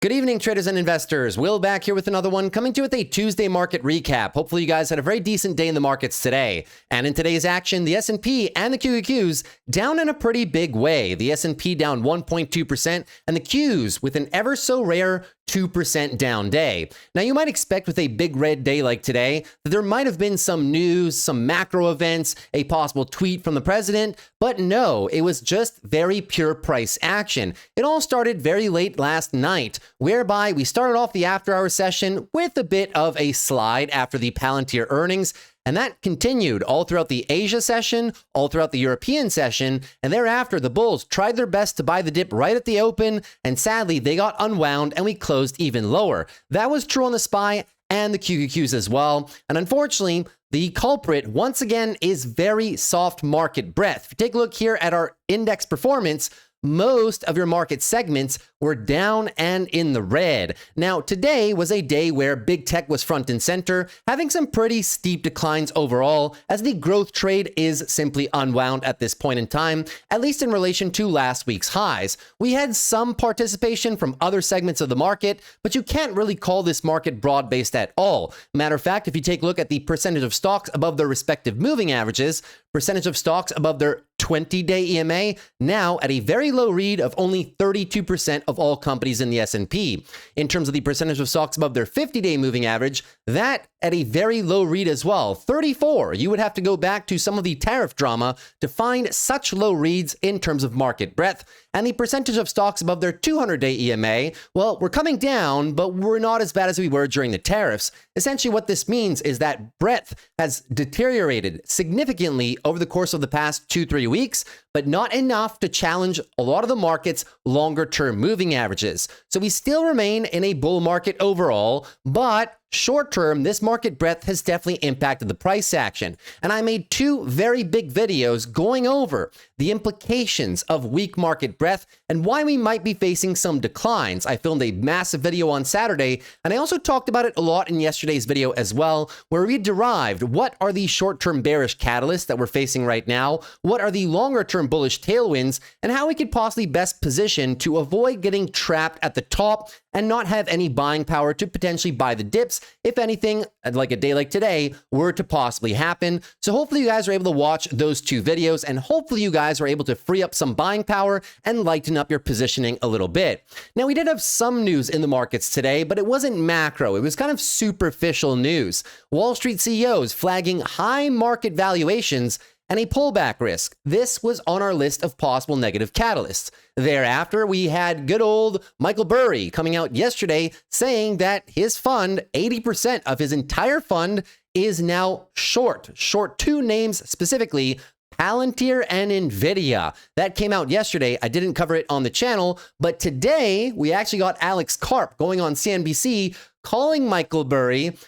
Good evening, traders and investors. Will back here with another one, coming to you with a Tuesday market recap. Hopefully you guys had a very decent day in the markets today. And in today's action, the S&P and the QQQs down in a pretty big way. The S&P down 1.2% and the Qs with an ever so rare 2% down day. Now, you might expect with a big red day like today that there might have been some news, some macro events, a possible tweet from the president, but no, it was just very pure price action. It all started very late last night, whereby we started off the after-hour session with a bit of a slide after the Palantir earnings, and that continued all throughout the Asia session, all throughout the European session, and thereafter the bulls tried their best to buy the dip right at the open, and sadly they got unwound and we closed even lower. That was true on the SPY and the QQQs as well, and unfortunately, the culprit once again is very soft market breadth. If you take a look here at our index performance, most of your market segments were down and in the red. Now, today was a day where big tech was front and center, having some pretty steep declines overall, as the growth trade is simply unwound at this point in time, at least in relation to last week's highs. We had some participation from other segments of the market, but you can't really call this market broad-based at all. Matter of fact, if you take a look at the percentage of stocks above their respective moving averages, percentage of stocks above their 20-day EMA, now at a very low read of only 32% of all companies in the S&P. In terms of the percentage of stocks above their 50-day moving average, that at a very low read as well, 34. You would have to go back to some of the tariff drama to find such low reads in terms of market breadth. And the percentage of stocks above their 200-day EMA, well, we're coming down, but we're not as bad as we were during the tariffs. Essentially, what this means is that breadth has deteriorated significantly over the course of the past 2-3 weeks, but not enough to challenge a lot of the market's longer-term moving averages. So we still remain in a bull market overall, but short term, this market breadth has definitely impacted the price action. And I made two very big videos going over the implications of weak market breadth and why we might be facing some declines. I filmed a massive video on Saturday, and I also talked about it a lot in yesterday's video as well, where we derived what are the short-term bearish catalysts that we're facing right now, what are the longer-term bullish tailwinds, and how we could possibly best position to avoid getting trapped at the top and not have any buying power to potentially buy the dips if anything, like a day like today, were to possibly happen. So hopefully you guys are able to watch those two videos, and hopefully you guys are able to free up some buying power and lighten up your positioning a little bit. Now, we did have some news in the markets today, but it wasn't macro. It was kind of superficial news. Wall Street CEOs flagging high market valuations and a pullback risk. This was on our list of possible negative catalysts. Thereafter, we had good old Michael Burry coming out yesterday saying that his fund, 80% of his entire fund, is now short. Short two names specifically, Palantir and NVIDIA. That came out yesterday. I didn't cover it on the channel, but today we actually got Alex Karp going on CNBC calling Michael Burry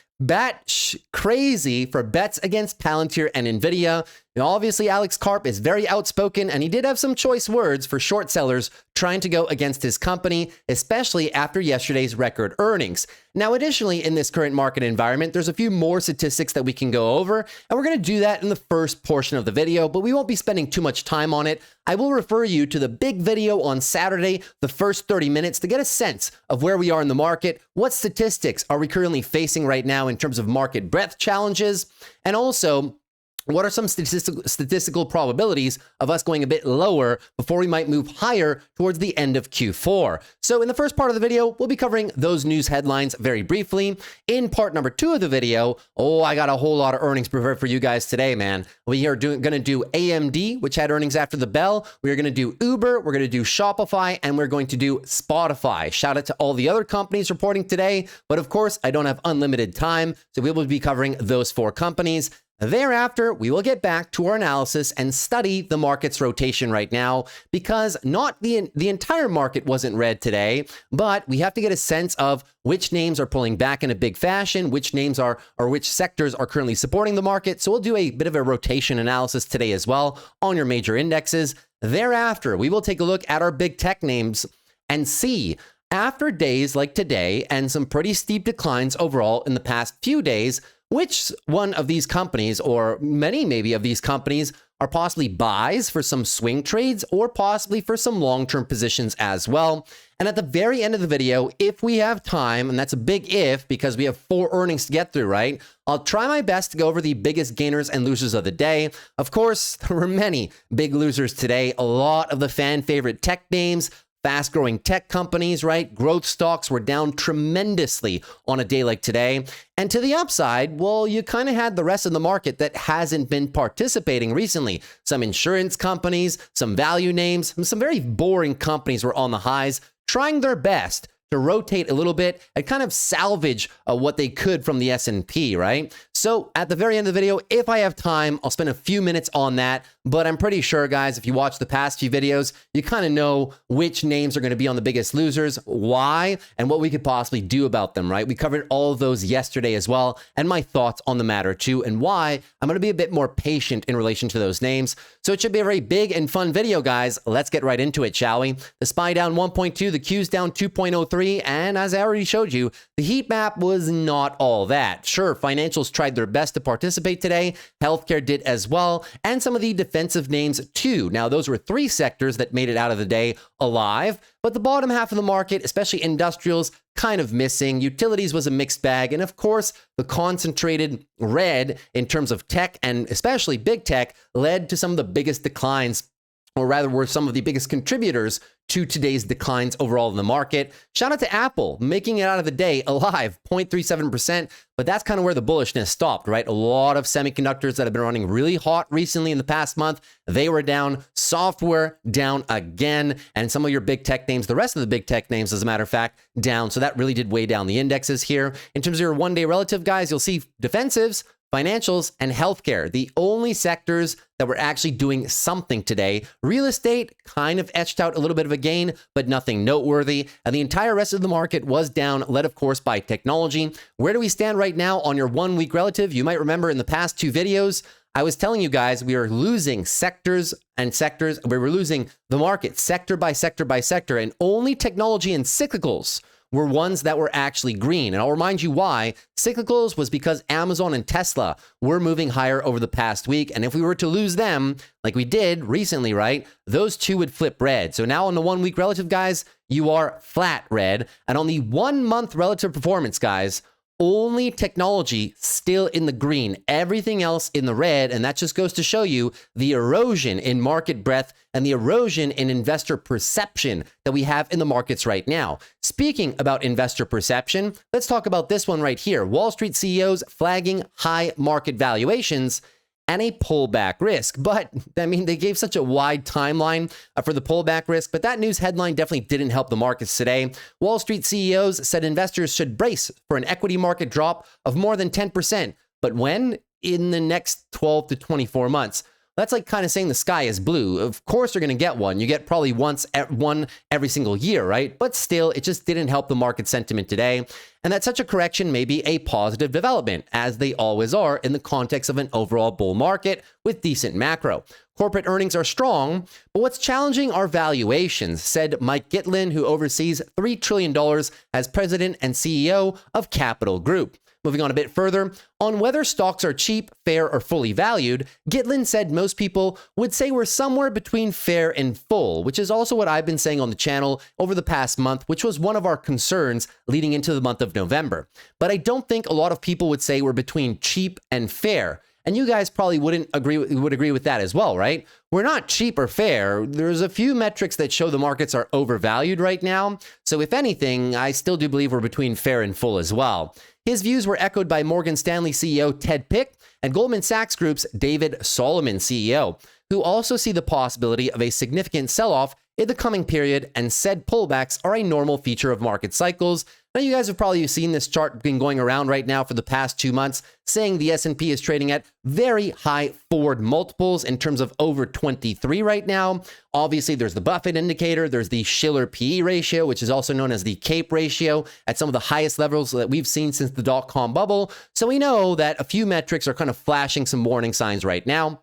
crazy for bets against Palantir and NVIDIA. Now, obviously, Alex Karp is very outspoken, and he did have some choice words for short sellers trying to go against his company, especially after yesterday's record earnings. Now, additionally, in this current market environment, there's a few more statistics that we can go over, and we're going to do that in the first portion of the video, but we won't be spending too much time on it. I will refer you to the big video on Saturday, the first 30 minutes, to get a sense of where we are in the market, what statistics are we currently facing right now in terms of market breadth challenges, and also what are some statistical probabilities of us going a bit lower before we might move higher towards the end of Q4? So in the first part of the video, we'll be covering those news headlines very briefly. In part number 2 of the video, I got a whole lot of earnings prepared for you guys today, man. We are going to do AMD, which had earnings after the bell. We are going to do Uber, we're going to do Shopify, and we're going to do Spotify. Shout out to all the other companies reporting today, but of course, I don't have unlimited time, so we will be covering those 4 companies. Thereafter, we will get back to our analysis and study the market's rotation right now, because not the entire market wasn't red today, but we have to get a sense of which names are pulling back in a big fashion, which names are, or which sectors are currently supporting the market. So we'll do a bit of a rotation analysis today as well on your major indexes. Thereafter, we will take a look at our big tech names and see, after days like today and some pretty steep declines overall in the past few days, which one of these companies, or many maybe of these companies, are possibly buys for some swing trades or possibly for some long-term positions as well. And at the very end of the video, if we have time, and that's a big if because we have 4 earnings to get through, right? I'll try my best to go over the biggest gainers and losers of the day. Of course, there were many big losers today. A lot of the fan favorite tech names, fast-growing tech companies, right? Growth stocks were down tremendously on a day like today. And to the upside, well, you kind of had the rest of the market that hasn't been participating recently. Some insurance companies, some value names, and some very boring companies were on the highs, trying their best to rotate a little bit and kind of salvage what they could from the S&P, right? So at the very end of the video, if I have time, I'll spend a few minutes on that. But I'm pretty sure, guys, if you watch the past few videos, you kind of know which names are going to be on the biggest losers, why, and what we could possibly do about them, right? We covered all of those yesterday as well, and my thoughts on the matter too, and why I'm going to be a bit more patient in relation to those names. So it should be a very big and fun video, guys. Let's get right into it, shall we? The SPY down 1.2, the Q's down 2.03, and as I already showed you, the heat map was not all that. Sure, financials tried their best to participate today, healthcare did as well, and some of the defensive names too. Now, those were 3 sectors that made it out of the day alive, but the bottom half of the market, especially industrials, kind of missing. Utilities was a mixed bag, and of course, the concentrated red in terms of tech and especially big tech led to some of the biggest declines, or rather were some of the biggest contributors to today's declines overall in the market. Shout out to Apple, making it out of the day alive, 0.37%, but that's kind of where the bullishness stopped, right? A lot of semiconductors that have been running really hot recently in the past month, they were down. Software down again, and some of your big tech names, the rest of the big tech names, as a matter of fact, down. So that really did weigh down the indexes here. In terms of your one-day relative, guys, you'll see defensives, financials, and healthcare, the only sectors that were actually doing something today. Real estate kind of etched out a little bit of a gain, but nothing noteworthy. And the entire rest of the market was down, led, of course, by technology. Where do we stand right now on your 1 week relative? You might remember in the past 2 videos, I was telling you guys we are losing sectors and sectors. We were losing the market sector by sector by sector, and only technology and cyclicals were ones that were actually green. And I'll remind you why. Cyclicals was because Amazon and Tesla were moving higher over the past week. And if we were to lose them, like we did recently, right, those 2 would flip red. So now on the 1 week relative, guys, you are flat red. And on the 1 month relative performance, guys, only technology still in the green, everything else in the red. And that just goes to show you the erosion in market breadth and the erosion in investor perception that we have in the markets right now. Speaking about investor perception, let's talk about this one right here. Wall Street CEOs flagging high market valuations and a pullback risk. But I mean, they gave such a wide timeline for the pullback risk, but that news headline definitely didn't help the markets today. Wall Street CEOs said investors should brace for an equity market drop of more than 10%. But when? In the next 12 to 24 months. That's like kind of saying the sky is blue. Of course, you're going to get one. You get probably one every single year, right? But still, it just didn't help the market sentiment today. And that such a correction may be a positive development, as they always are in the context of an overall bull market with decent macro. Corporate earnings are strong, but what's challenging are valuations, said Mike Gitlin, who oversees $3 trillion as president and CEO of Capital Group. Moving on a bit further, on whether stocks are cheap, fair, or fully valued, Gitlin said most people would say we're somewhere between fair and full, which is also what I've been saying on the channel over the past month, which was one of our concerns leading into the month of November. But I don't think a lot of people would say we're between cheap and fair. And you guys probably would agree with that as well, right? We're not cheap or fair. There's a few metrics that show the markets are overvalued right now. So if anything, I still do believe we're between fair and full as well. His views were echoed by Morgan Stanley CEO Ted Pick and Goldman Sachs Group's David Solomon, CEO, who also see the possibility of a significant sell-off in the coming period and said pullbacks are a normal feature of market cycles. Now, you guys have probably seen this chart been going around right now for the past 2 months, saying the S&P is trading at very high forward multiples in terms of over 23 right now. Obviously, there's the Buffett indicator, there's the Shiller PE ratio, which is also known as the CAPE ratio, at some of the highest levels that we've seen since the dot-com bubble. So we know that a few metrics are kind of flashing some warning signs right now.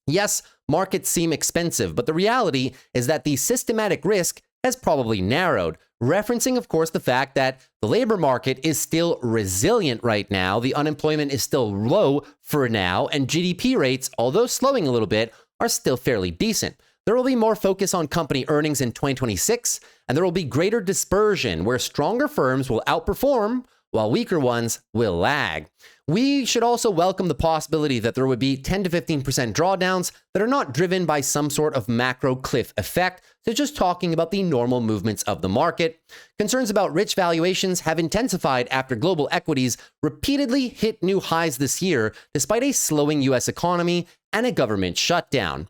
Yes, markets seem expensive, but the reality is that the systematic risk has probably narrowed, referencing, of course, the fact that the labor market is still resilient right now, the unemployment is still low for now, and GDP rates, although slowing a little bit, are still fairly decent. There will be more focus on company earnings in 2026, and there will be greater dispersion where stronger firms will outperform while weaker ones will lag. We should also welcome the possibility that there would be 10 to 15% drawdowns that are not driven by some sort of macro cliff effect, so just talking about the normal movements of the market. Concerns about rich valuations have intensified after global equities repeatedly hit new highs this year, despite a slowing U.S. economy and a government shutdown.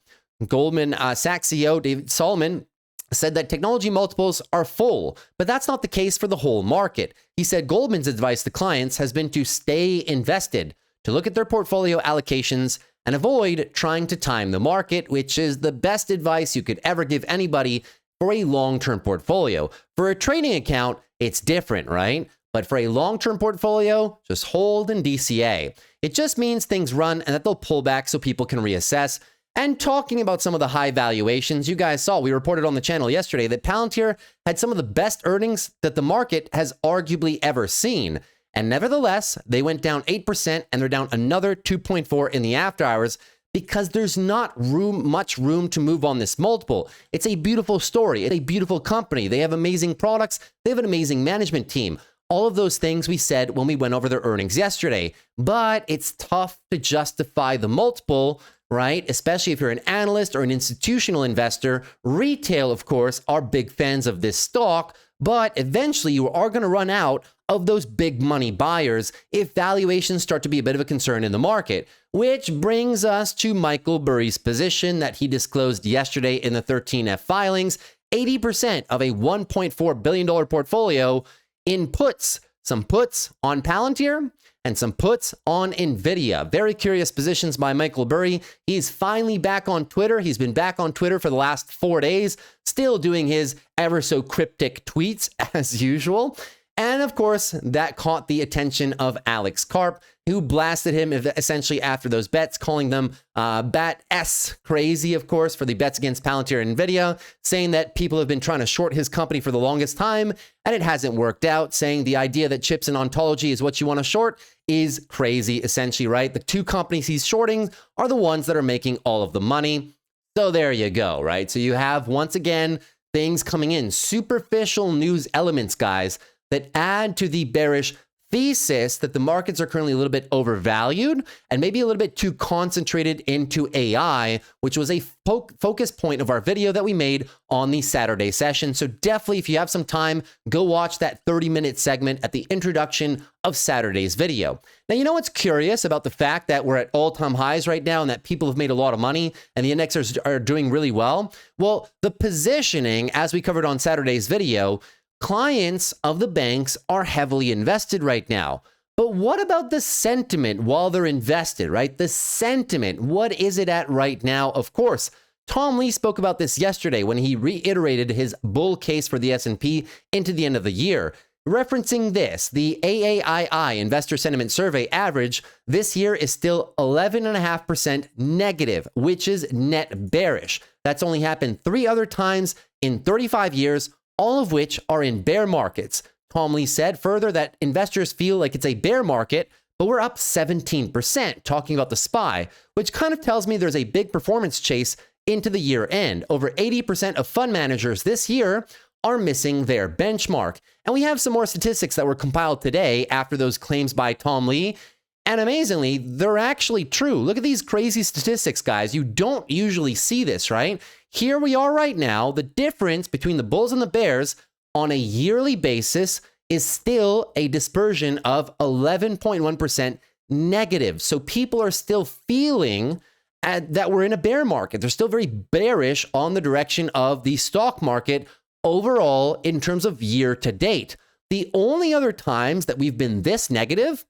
Goldman Sachs CEO David Solomon said that technology multiples are full, but that's not the case for the whole market. He said Goldman's advice to clients has been to stay invested, to look at their portfolio allocations and avoid trying to time the market, which is the best advice you could ever give anybody for a long-term portfolio. For a trading account, it's different, right? But for a long-term portfolio, just hold in DCA. It just means things run and that they'll pull back so people can reassess. And talking about some of the high valuations, you guys saw, we reported on the channel yesterday that Palantir had some of the best earnings that the market has arguably ever seen. And nevertheless, they went down 8% and they're down another 2.4 in the after hours because there's not much room to move on this multiple. It's a beautiful story. It's a beautiful company. They have amazing products. They have an amazing management team. All of those things we said when we went over their earnings yesterday. But it's tough to justify the multiple, right? Especially if you're an analyst or an institutional investor. Retail, of course, are big fans of this stock, but eventually you are going to run out of those big money buyers if valuations start to be a bit of a concern in the market. Which brings us to Michael Burry's position that he disclosed yesterday in the 13F filings. 80% of a $1.4 billion portfolio in puts. Some puts on Palantir and some puts on NVIDIA. Very curious positions by Michael Burry. He's finally back on Twitter. He's been back on Twitter for the last 4 days, still doing his ever so cryptic tweets as usual. And of course, that caught the attention of Alex Karp, who blasted him essentially after those bets, calling them bat S crazy, of course, for the bets against Palantir and NVIDIA, saying that people have been trying to short his company for the longest time, and it hasn't worked out, saying the idea that chips and ontology is what you want to short is crazy, essentially, right? The two companies he's shorting are the ones that are making all of the money. So there you go, right? So you have, once again, things coming in, superficial news elements, guys, that add to the bearish thesis that the markets are currently a little bit overvalued and maybe a little bit too concentrated into AI, which was a focus point of our video that we made on the Saturday session. So definitely, if you have some time, go watch that 30-minute segment at the introduction of Saturday's video. Now, you know what's curious about the fact that we're at all-time highs right now and that people have made a lot of money and the indexers are doing really well? Well, the positioning, as we covered on Saturday's video, clients of the banks are heavily invested right now. But what about the sentiment while they're invested, right? The sentiment, what is it at right now? Of course, Tom Lee spoke about this yesterday when he reiterated his bull case for the S&P into the end of the year. Referencing this, the AAII Investor Sentiment Survey average this year is still 11.5% negative, which is net bearish. That's only happened 3 other times in 35 years, all of which are in bear markets. Tom Lee said further that investors feel like it's a bear market, but we're up 17%, talking about the SPY, which kind of tells me there's a big performance chase into the year end. Over 80% of fund managers this year are missing their benchmark. And we have some more statistics that were compiled today after those claims by Tom Lee. And amazingly, they're actually true. Look at these crazy statistics, guys. You don't usually see this, right? Here we are right now. The difference between the bulls and the bears on a yearly basis is still a dispersion of 11.1% negative. So people are still feeling that we're in a bear market. They're still very bearish on the direction of the stock market overall in terms of year to date. The only other times that we've been this negative,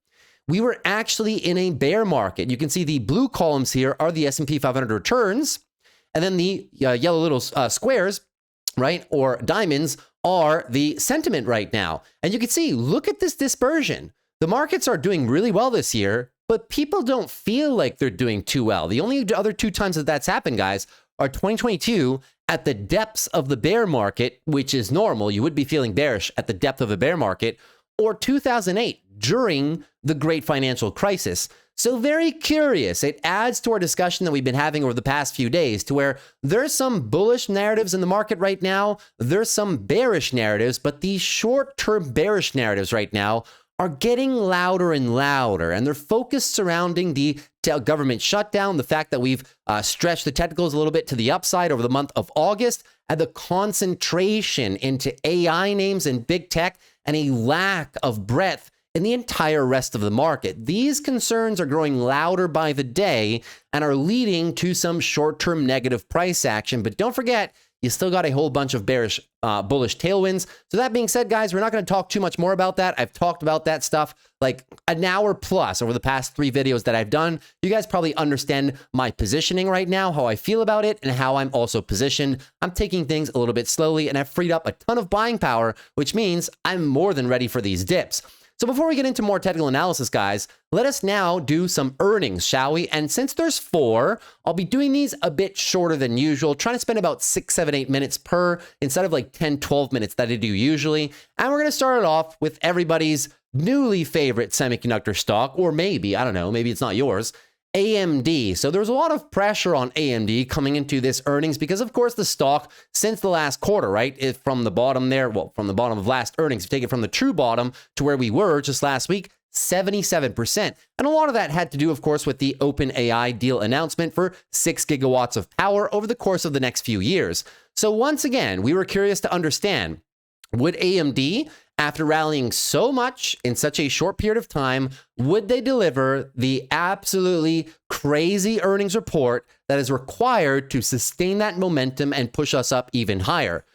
we were actually in a bear market. You can see the blue columns here are the S&P 500 returns, and then the yellow little squares, right, or diamonds, are the sentiment right now. And you can see, look at this dispersion. The markets are doing really well this year, but people don't feel like they're doing too well. The only other 2 times that that's happened, guys, are 2022 at the depths of the bear market, which is normal. You would be feeling bearish at the depth of a bear market, or 2008 during the great financial crisis. So very curious. It adds to our discussion that we've been having over the past few days to where there's some bullish narratives in the market right now. There's some bearish narratives, but these short-term bearish narratives right now are getting louder and louder, and they're focused surrounding the government shutdown, the fact that we've stretched the technicals a little bit to the upside over the month of August, and the concentration into AI names and big tech, and a lack of breadth in the entire rest of the market. These concerns are growing louder by the day and are leading to some short-term negative price action. But don't forget, you still got a whole bunch of bearish, bullish tailwinds. So that being said, guys, we're not going to talk too much more about that. I've talked about that stuff like an hour plus over the past 3 videos that I've done. You guys probably understand my positioning right now, how I feel about it, and how I'm also positioned. I'm taking things a little bit slowly, and I've freed up a ton of buying power, which means I'm more than ready for these dips. So before we get into more technical analysis, guys, let us now do some earnings, shall we? And since there's 4, I'll be doing these a bit shorter than usual, trying to spend about 6, 7, 8 minutes per instead of like 10, 12 minutes that I do usually. And we're going to start it off with everybody's newly favorite semiconductor stock, or maybe, I don't know, maybe it's not yours, AMD. So there was a lot of pressure on AMD coming into this earnings because, of course, the stock since the last quarter, right, from the bottom there, well, from the bottom of last earnings, if you take it from the true bottom to where we were just last week, 77%. And a lot of that had to do, of course, with the OpenAI deal announcement for 6 gigawatts of power over the course of the next few years. So once again, we were curious to understand, would AMD, after rallying so much in such a short period of time, would they deliver the absolutely crazy earnings report that is required to sustain that momentum and push us up even higher?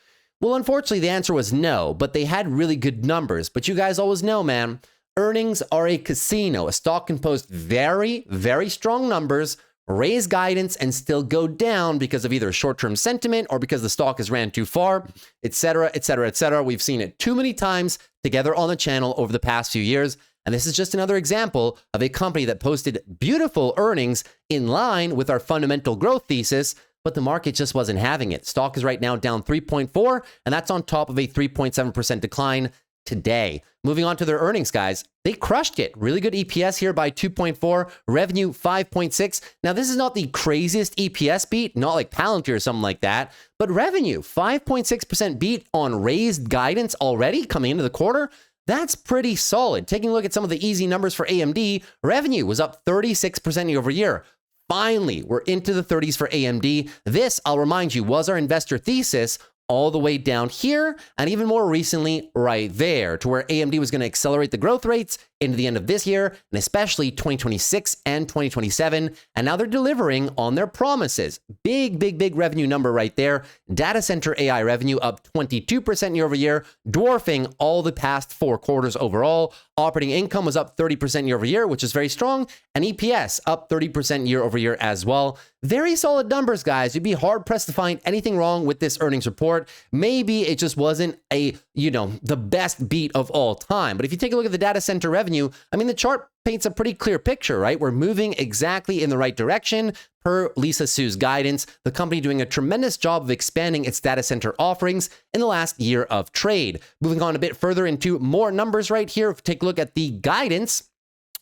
Well, unfortunately, the answer was no, but they had really good numbers. But you guys always know, man, earnings are a casino. A stock can post very, very strong numbers, raise guidance, and still go down because of either short-term sentiment or because the stock has ran too far, etc., etc., etc. We've seen it too many times together on the channel over the past few years. And this is just another example of a company that posted beautiful earnings in line with our fundamental growth thesis, but the market just wasn't having it. Stock is right now down 3.4, and that's on top of a 3.7% decline today. Moving on to their earnings, guys. They crushed it. Really good EPS here by 2.4, revenue 5.6. Now, this is not the craziest EPS beat, not like PLTR or something like that, but revenue 5.6% beat on raised guidance already coming into the quarter. That's pretty solid. Taking a look at some of the easy numbers for AMD, revenue was up 36% year over year. Finally, we're into the 30s for AMD. This, I'll remind you, was our investor thesis all the way down here, and even more recently right there, to where AMD was going to accelerate the growth rates into the end of this year, and especially 2026 and 2027. And now they're delivering on their promises. Big, big, big revenue number right there. Data center AI revenue up 22% year over year, dwarfing all the past 4 quarters overall. Operating income was up 30% year over year, which is very strong, and EPS up 30% year over year as well. Very solid numbers, guys. You'd be hard pressed to find anything wrong with this earnings report. Maybe it just wasn't the best beat of all time. But if you take a look at the data center revenue, I mean, the chart paints a pretty clear picture, right? We're moving exactly in the right direction per Lisa Su's guidance. The company doing a tremendous job of expanding its data center offerings in the last year of trade. Moving on a bit further into more numbers right here. If you take a look at the guidance,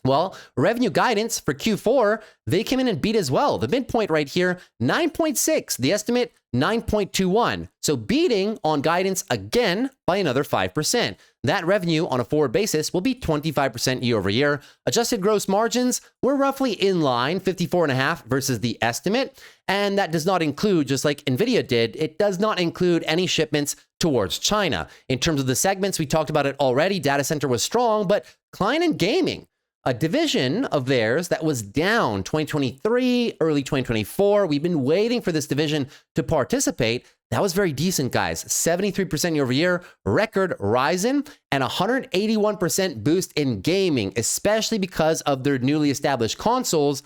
well, revenue guidance for Q4, they came in and beat as well. The midpoint right here, 9.6. The estimate, 9.21. So beating on guidance again by another 5%. That revenue on a forward basis will be 25% year over year. Adjusted gross margins were roughly in line, 54.5 versus the estimate. And that does not include, just like NVIDIA did, it does not include any shipments towards China. In terms of the segments, we talked about it already. Data center was strong, but client and gaming, a division of theirs that was down 2023, early 2024. We've been waiting for this division to participate. That was very decent, guys. 73% year over year, record Ryzen, and 181% boost in gaming, especially because of their newly established consoles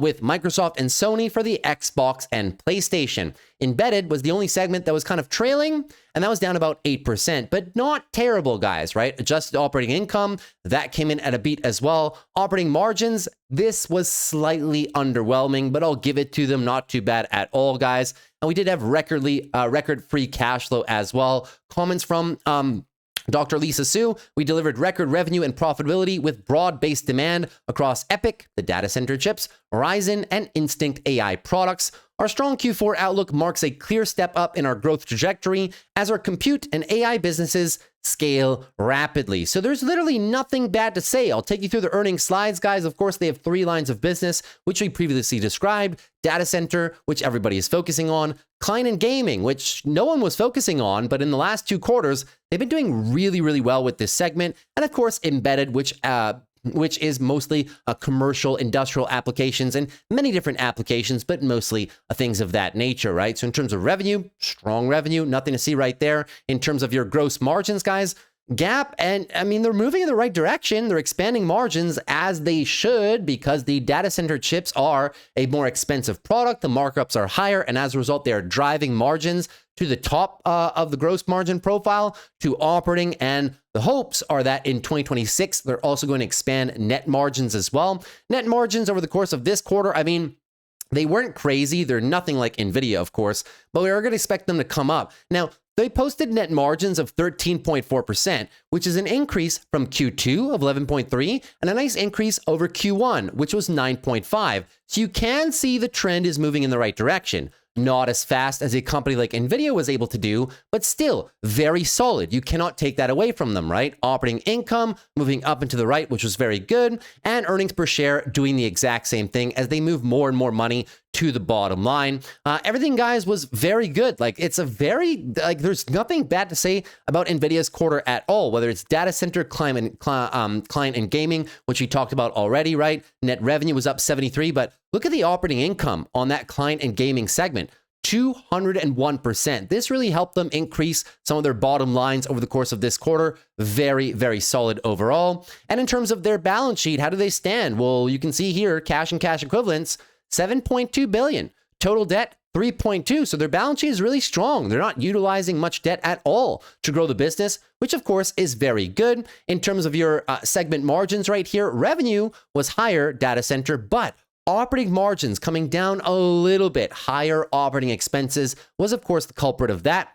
with Microsoft and Sony for the Xbox and PlayStation. Embedded was the only segment that was kind of trailing, and that was down about 8%, but not terrible, guys, right? Adjusted operating income, that came in at a beat as well. Operating margins, this was slightly underwhelming, but I'll give it to them. Not too bad at all, guys. And we did have record free cash flow as well. Comments from Dr. Lisa Su, we delivered record revenue and profitability with broad-based demand across EPYC, the data center chips, Ryzen, and Instinct AI products. Our strong Q4 outlook marks a clear step up in our growth trajectory as our compute and AI businesses scale rapidly. So there's literally nothing bad to say. I'll take you through the earnings slides, guys. Of course, they have 3 lines of business, which we previously described: data center, which everybody is focusing on; client and gaming, which no one was focusing on, but in the last 2 quarters, they've been doing really, really well with this segment; and of course, embedded, which is mostly commercial, industrial applications and many different applications, but mostly things of that nature, right? So in terms of revenue, strong revenue, nothing to see right there. In terms of your gross margins, guys, Gap, and I mean, they're moving in the right direction. They're expanding margins as they should, because the data center chips are a more expensive product. The markups are higher, and as a result, they are driving margins to the top of the gross margin profile to operating. And the hopes are that in 2026, they're also going to expand net margins as well. Net margins over the course of this quarter, I mean, they weren't crazy. They're nothing like NVIDIA, of course, but we are going to expect them to come up. Now, they posted net margins of 13.4%, which is an increase from Q2 of 11.3 and a nice increase over Q1, which was 9.5. So you can see the trend is moving in the right direction. Not as fast as a company like NVIDIA was able to do, but still very solid. You cannot take that away from them, right? Operating income moving up and to the right, which was very good, and earnings per share doing the exact same thing as they move more and more money to the bottom line. Everything, guys, was very good. Like, it's a very, like, there's nothing bad to say about NVIDIA's quarter at all, whether it's data center, client and gaming, which we talked about already, right? Net revenue was up 73, but look at the operating income on that client and gaming segment. 201%. This really helped them increase some of their bottom lines over the course of this quarter. Very, very solid overall. And in terms of their balance sheet, how do they stand? Well, you can see here, cash and cash equivalents, $7.2 billion. Total debt, $3.2. So their balance sheet is really strong. They're not utilizing much debt at all to grow the business, which of course is very good. In terms of your segment margins right here, revenue was higher, data center, but operating margins coming down a little bit. Higher operating expenses was, of course, the culprit of that,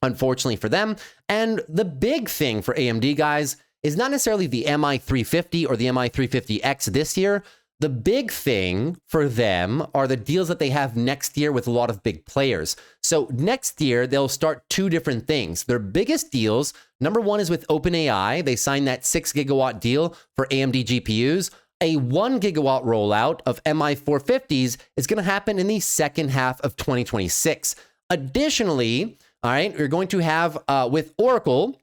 unfortunately for them. And the big thing for AMD, guys, is not necessarily the MI350 or the MI350X this year. The big thing for them are the deals that they have next year with a lot of big players. So next year, they'll start 2 different things. Their biggest deals, number one is with OpenAI. They signed that 6 gigawatt deal for AMD GPUs. A 1 gigawatt rollout of MI450s is going to happen in the second half of 2026. Additionally, all right, you're going to have with Oracle,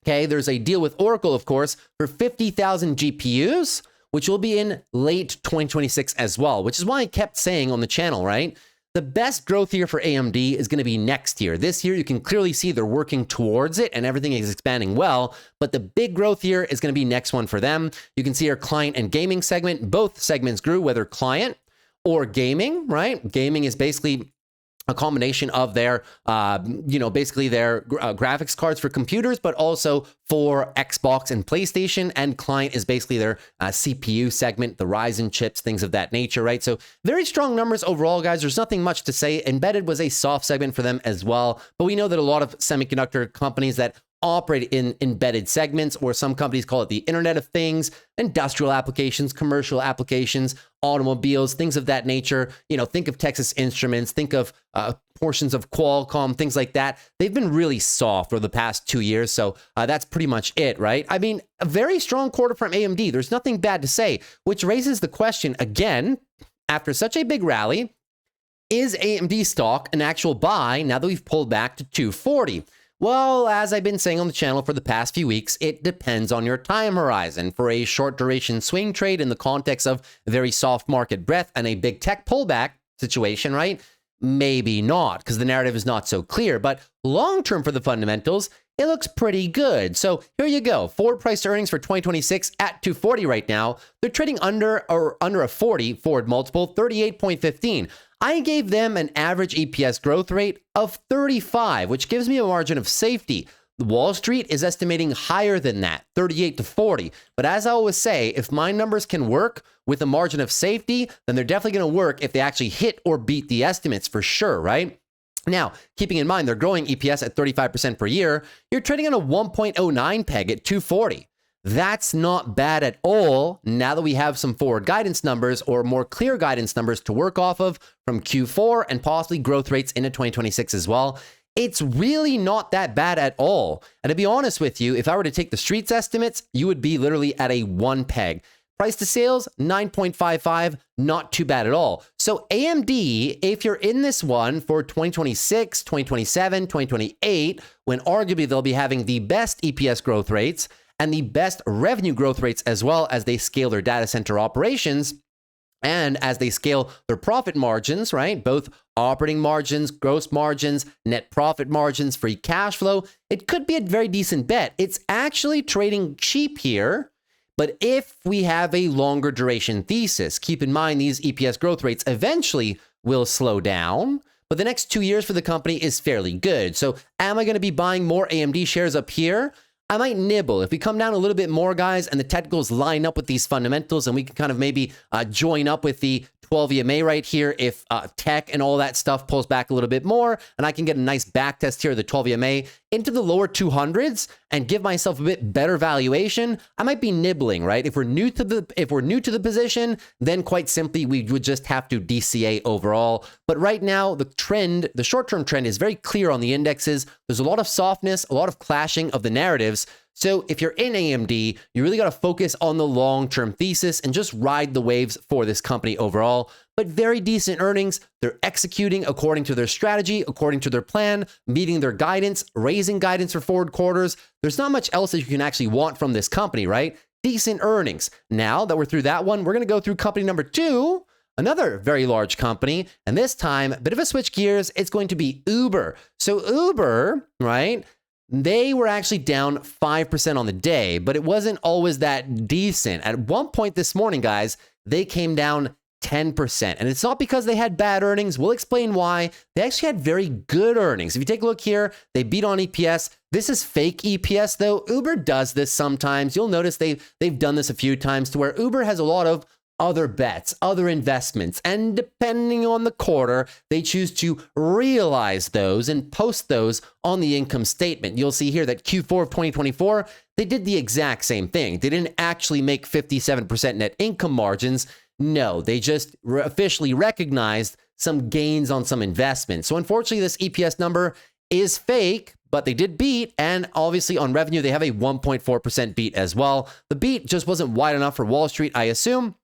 okay, there's a deal with Oracle, of course, for 50,000 GPUs, which will be in late 2026 as well, which is why I kept saying on the channel, right? The best growth year for AMD is going to be next year. This year, you can clearly see they're working towards it and everything is expanding well, but the big growth year is going to be next one for them. You can see our client and gaming segment. Both segments grew, whether client or gaming, right? Gaming is basically a combination of their, basically their graphics cards for computers, but also for Xbox and PlayStation. And client is basically their CPU segment, the Ryzen chips, things of that nature, right? So very strong numbers overall, guys. There's nothing much to say. Embedded was a soft segment for them as well. But we know that a lot of semiconductor companies that operate in embedded segments, or some companies call it the Internet of Things, industrial applications, commercial applications, automobiles, things of that nature. Think of Texas Instruments, think of portions of Qualcomm, things like that. They've been really soft for the past 2 years. So that's pretty much it, right? I mean, a very strong quarter from AMD. There's nothing bad to say, which raises the question again, after such a big rally, is AMD stock an actual buy now that we've pulled back to 240? Well, as I've been saying on the channel for the past few weeks, it depends on your time horizon. For a short duration swing trade in the context of very soft market breadth and a big tech pullback situation, right? Maybe not, because the narrative is not so clear. But long-term for the fundamentals, it looks pretty good. So here you go. Forward price to earnings for 2026 at 240 right now. They're trading under a 40 forward multiple, 38.15. I gave them an average EPS growth rate of 35, which gives me a margin of safety. Wall Street is estimating higher than that, 38 to 40. But as I always say, if my numbers can work with a margin of safety, then they're definitely going to work if they actually hit or beat the estimates for sure, right? Now, keeping in mind they're growing EPS at 35% per year, you're trading on a 1.09 peg at 240. That's not bad at all now that we have some forward guidance numbers or more clear guidance numbers to work off of from Q4 and possibly growth rates into 2026 as well. It's really not that bad at all. And to be honest with you, if I were to take the street's estimates, you would be literally at a 1 peg. Price to sales, 9.55, not too bad at all. So AMD, if you're in this one for 2026, 2027, 2028, when arguably they'll be having the best EPS growth rates and the best revenue growth rates as well as they scale their data center operations, and as they scale their profit margins, right? Both operating margins, gross margins, net profit margins, free cash flow, it could be a very decent bet. It's actually trading cheap here. But if we have a longer duration thesis, keep in mind these EPS growth rates eventually will slow down, but the next 2 years for the company is fairly good. So am I going to be buying more AMD shares up here? I might nibble. If we come down a little bit more, guys, and the technicals line up with these fundamentals, and we can kind of maybe join up with the 12 EMA right here if tech and all that stuff pulls back a little bit more, and I can get a nice back test here of the 12 EMA into the lower 200s and give myself a bit better valuation, I might be nibbling, right? If we're new to the position, then quite simply we would just have to DCA overall. But right now, the short-term trend is very clear on the indexes. There's a lot of softness, a lot of clashing of the narratives. So if you're in AMD, you really got to focus on the long-term thesis and just ride the waves for this company overall. But very decent earnings. They're executing according to their strategy, according to their plan, meeting their guidance, raising guidance for forward quarters. There's not much else that you can actually want from this company, right? Decent earnings. Now that we're through that one, we're going to go through company number 2, another very large company. And this time, a bit of a switch gears, it's going to be Uber. So Uber, right? They were actually down 5% on the day, but it wasn't always that decent. At one point this morning, guys, they came down 10%. And it's not because they had bad earnings. We'll explain why. They actually had very good earnings. If you take a look here, they beat on EPS. This is fake EPS, though. Uber does this sometimes. You'll notice they've done this a few times to where Uber has a lot of other bets, other investments, and depending on the quarter, they choose to realize those and post those on the income statement. You'll see here that Q4 of 2024, they did the exact same thing. They didn't actually make 57% net income margins. No, they just officially recognized some gains on some investments. So unfortunately, this EPS number is fake, but they did beat, and obviously on revenue, they have a 1.4% beat as well. The beat just wasn't wide enough for Wall Street, I assume.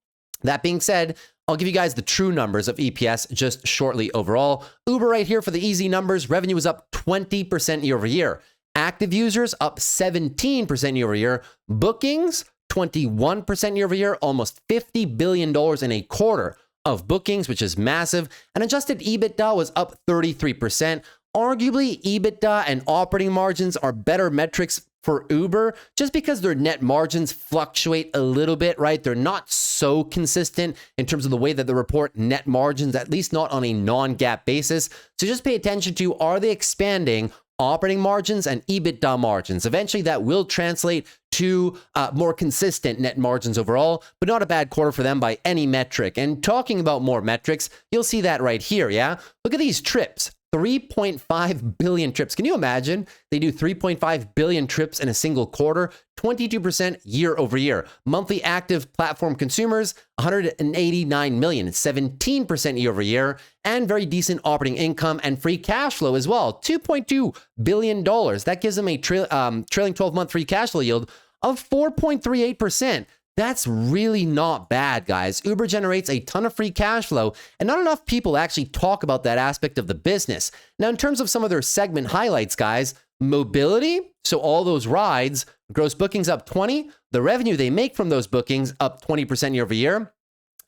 That being said, I'll give you guys the true numbers of EPS just shortly overall. Uber right here for the easy numbers. Revenue was up 20% year over year. Active users up 17% year over year. Bookings, 21% year over year. Almost $50 billion in a quarter of bookings, which is massive. And adjusted EBITDA was up 33%. Arguably, EBITDA and operating margins are better metrics for Uber just because their net margins fluctuate a little bit, right? They're not so consistent in terms of the way that they report net margins, at least not on a non-GAAP basis. So just pay attention to, are they expanding operating margins and EBITDA margins? Eventually that will translate to more consistent net margins overall, but not a bad quarter for them by any metric. And talking about more metrics, you'll see that right here, yeah? Look at these trips. 3.5 billion trips. Can you imagine? They do 3.5 billion trips in a single quarter, 22% year over year. Monthly active platform consumers, 189 million, 17% year over year, and very decent operating income and free cash flow as well, $2.2 billion. That gives them a trailing 12-month free cash flow yield of 4.38%. That's really not bad, guys. Uber generates a ton of free cash flow, and not enough people actually talk about that aspect of the business. Now, in terms of some of their segment highlights, guys, mobility, so all those rides, gross bookings up 20, the revenue they make from those bookings up 20% year over year,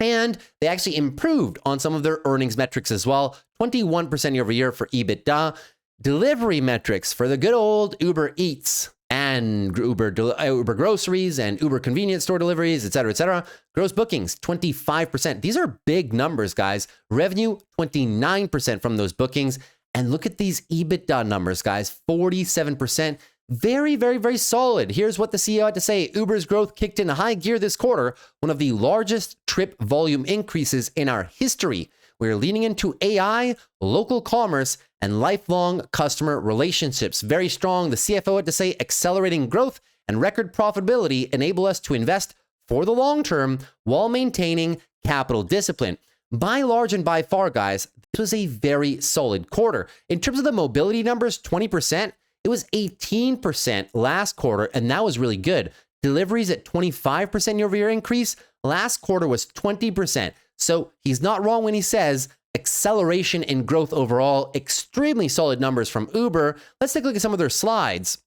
and they actually improved on some of their earnings metrics as well, 21% year over year for EBITDA. Delivery metrics for the good old Uber Eats and Uber groceries and Uber convenience store deliveries, et cetera, et cetera. Gross bookings, 25%. These are big numbers, guys. Revenue, 29% from those bookings. And look at these EBITDA numbers, guys, 47%. Very, very, very solid. Here's what the CEO had to say. Uber's growth kicked in high gear this quarter, one of the largest trip volume increases in our history. we're leaning into AI, local commerce, and lifelong customer relationships. Very strong. The CFO had to say accelerating growth and record profitability enable us to invest for the long term while maintaining capital discipline. By large and by far, guys, this was a very solid quarter. In terms of the mobility numbers, 20%, it was 18% last quarter, and that was really good. Deliveries at 25% year-over-year increase. Last quarter was 20%. So he's not wrong when he says acceleration in growth overall. Extremely solid numbers from Uber. Let's take a look at some of their slides.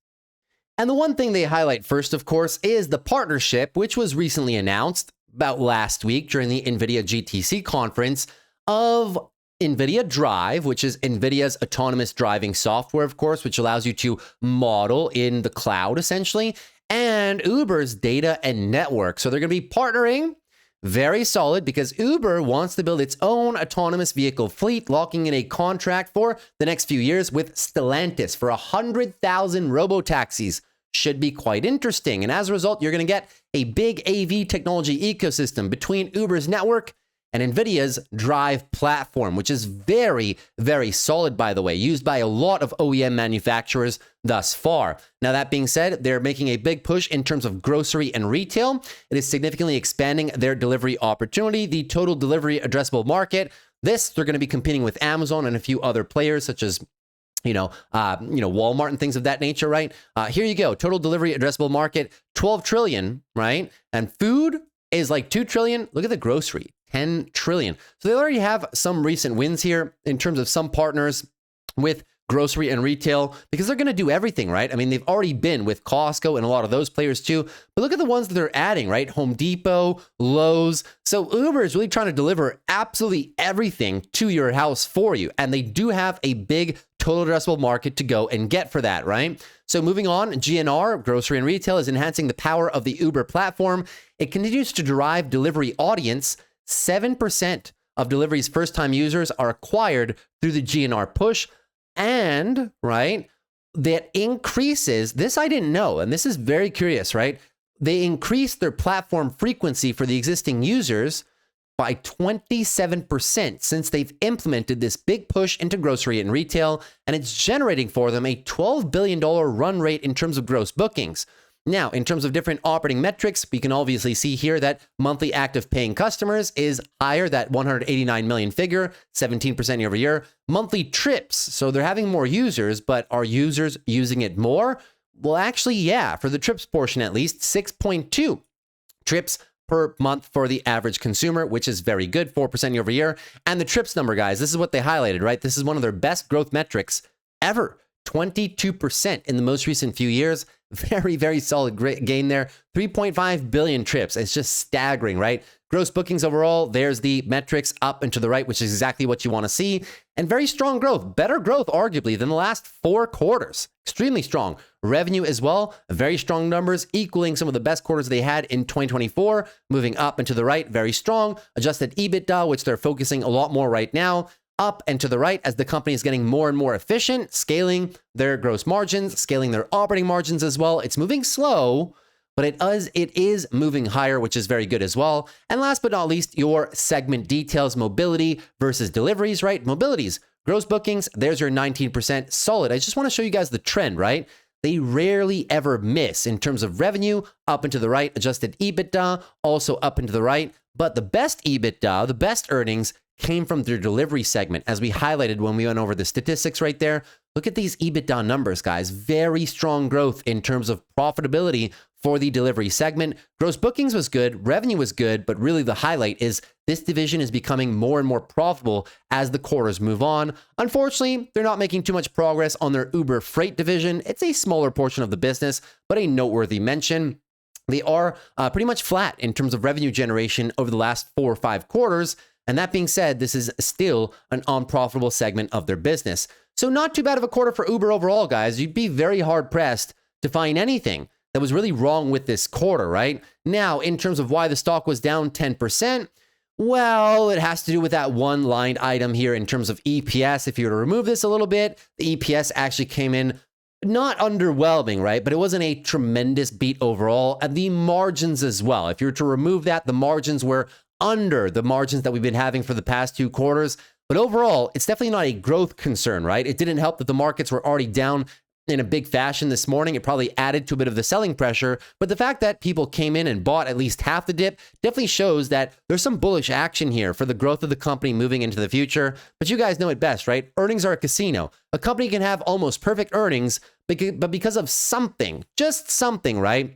And the one thing they highlight first, of course, is the partnership, which was recently announced about last week during the NVIDIA GTC conference of NVIDIA Drive, which is NVIDIA's autonomous driving software, of course, which allows you to model in the cloud, essentially, and Uber's data and network. So they're going to be partnering. Very solid, because Uber wants to build its own autonomous vehicle fleet, locking in a contract for the next few years with Stellantis for 100,000 robotaxis. Should be quite interesting. And as a result, you're going to get a big AV technology ecosystem between Uber's network and NVIDIA's Drive platform, which is very, very solid, by the way, used by a lot of OEM manufacturers thus far. Now, that being said, they're making a big push in terms of grocery and retail. It is significantly expanding their delivery opportunity, the total delivery addressable market. They're going to be competing with Amazon and a few other players, such as Walmart and things of that nature, right? Here you go. Total delivery addressable market, 12 trillion, right? And food is like 2 trillion. Look at the grocery, 10 trillion. So they already have some recent wins here in terms of some partners with grocery and retail, because they're going to do everything, right? I mean, they've already been with Costco and a lot of those players too. But look at the ones that they're adding, right? Home Depot, Lowe's. So Uber is really trying to deliver absolutely everything to your house for you. And they do have a big total addressable market to go and get for that, right? So moving on, GNR, grocery and retail, is enhancing the power of the Uber platform. It continues to derive delivery audience. 7% of delivery's first-time users are acquired through the GNR push. And, right, that increases, this I didn't know, and this is very curious, right? They increase their platform frequency for the existing users by 27% since they've implemented this big push into grocery and retail, and it's generating for them a $12 billion run rate in terms of gross bookings. Now, in terms of different operating metrics, we can obviously see here that monthly active paying customers is higher, that 189 million figure, 17% year over year. Monthly trips, so they're having more users, but are users using it more? Well, actually, yeah, for the trips portion at least, 6.2 trips per month for the average consumer, which is very good, 4% year over year. And the trips number, guys, this is what they highlighted, right? This is one of their best growth metrics ever. 22% in the most recent few years. Very, very solid gain there. 3.5 billion trips. It's just staggering, right? Gross bookings overall, there's the metrics up and to the right, which is exactly what you want to see. And very strong growth. Better growth, arguably, than the last 4 quarters. Extremely strong. Revenue as well, very strong numbers, equaling some of the best quarters they had in 2024. Moving up and to the right, very strong. Adjusted EBITDA, which they're focusing a lot more right now, up and to the right as the company is getting more and more efficient, scaling their gross margins, scaling their operating margins as well. It's moving slow, but it is moving higher, which is very good as well. And last but not least, your segment details, mobility versus deliveries, right? Mobilities, gross bookings, there's your 19%, solid. I just want to show you guys the trend, right? They rarely ever miss in terms of revenue, up and to the right, adjusted EBITDA, also up and to the right. But the best EBITDA, the best earnings, came from their delivery segment, as we highlighted when we went over the statistics right there. Look at these EBITDA numbers, guys. Very strong growth in terms of profitability for the delivery segment. Gross bookings was good, revenue was good, but really the highlight is this division is becoming more and more profitable as the quarters move on. Unfortunately, they're not making too much progress on their Uber Freight division. It's a smaller portion of the business, but a noteworthy mention. They are pretty much flat in terms of revenue generation over the last 4 or 5 quarters. And that being said, this is still an unprofitable segment of their business. So not too bad of a quarter for Uber overall, guys. You'd be very hard pressed to find anything that was really wrong with this quarter, right? Now, in terms of why the stock was down 10%, well, it has to do with that one line item here in terms of EPS. If you were to remove this a little bit, the EPS actually came in not underwhelming, right? But it wasn't a tremendous beat overall. And the margins as well. If you were to remove that, the margins were under the margins that we've been having for the past 2 quarters. But overall, it's definitely not a growth concern, right? It didn't help that the markets were already down in a big fashion this morning. It probably added to a bit of the selling pressure, but the fact that people came in and bought at least half the dip definitely shows that there's some bullish action here for the growth of the company moving into the future. But you guys know it best, right? Earnings are a casino. A company can have almost perfect earnings, but because of something, just something, right?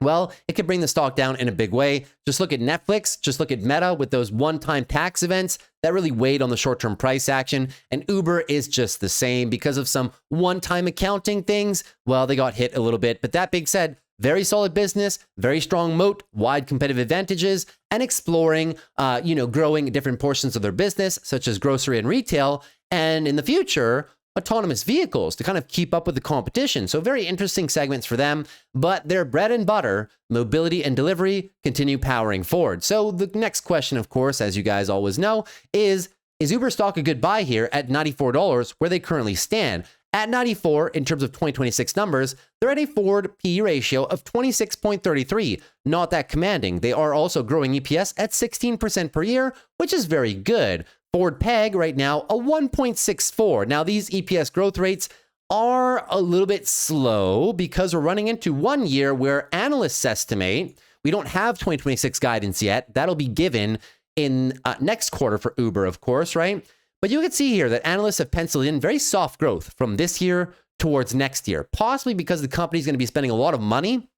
Well, it could bring the stock down in a big way. Just look at Netflix, just look at Meta with those one-time tax events that really weighed on the short-term price action. And Uber is just the same because of some one-time accounting things. Well, they got hit a little bit. But that being said, very solid business, very strong moat, wide competitive advantages, and exploring, growing different portions of their business, such as grocery and retail. And in the future, autonomous vehicles to kind of keep up with the competition. So very interesting segments for them, but their bread and butter, mobility and delivery, continue powering forward. So the next question, of course, as you guys always know, is Uber stock a good buy here at $94 where they currently stand? At 94, in terms of 2026 numbers, they're at a forward PE ratio of 26.33. Not that commanding. They are also growing EPS at 16% per year, which is very good. Forward PEG right now, a 1.64. Now, these EPS growth rates are a little bit slow because we're running into 1 year where analysts estimate we don't have 2026 guidance yet. That'll be given in next quarter for Uber, of course, right? But you can see here that analysts have penciled in very soft growth from this year towards next year, possibly because the company's going to be spending a lot of money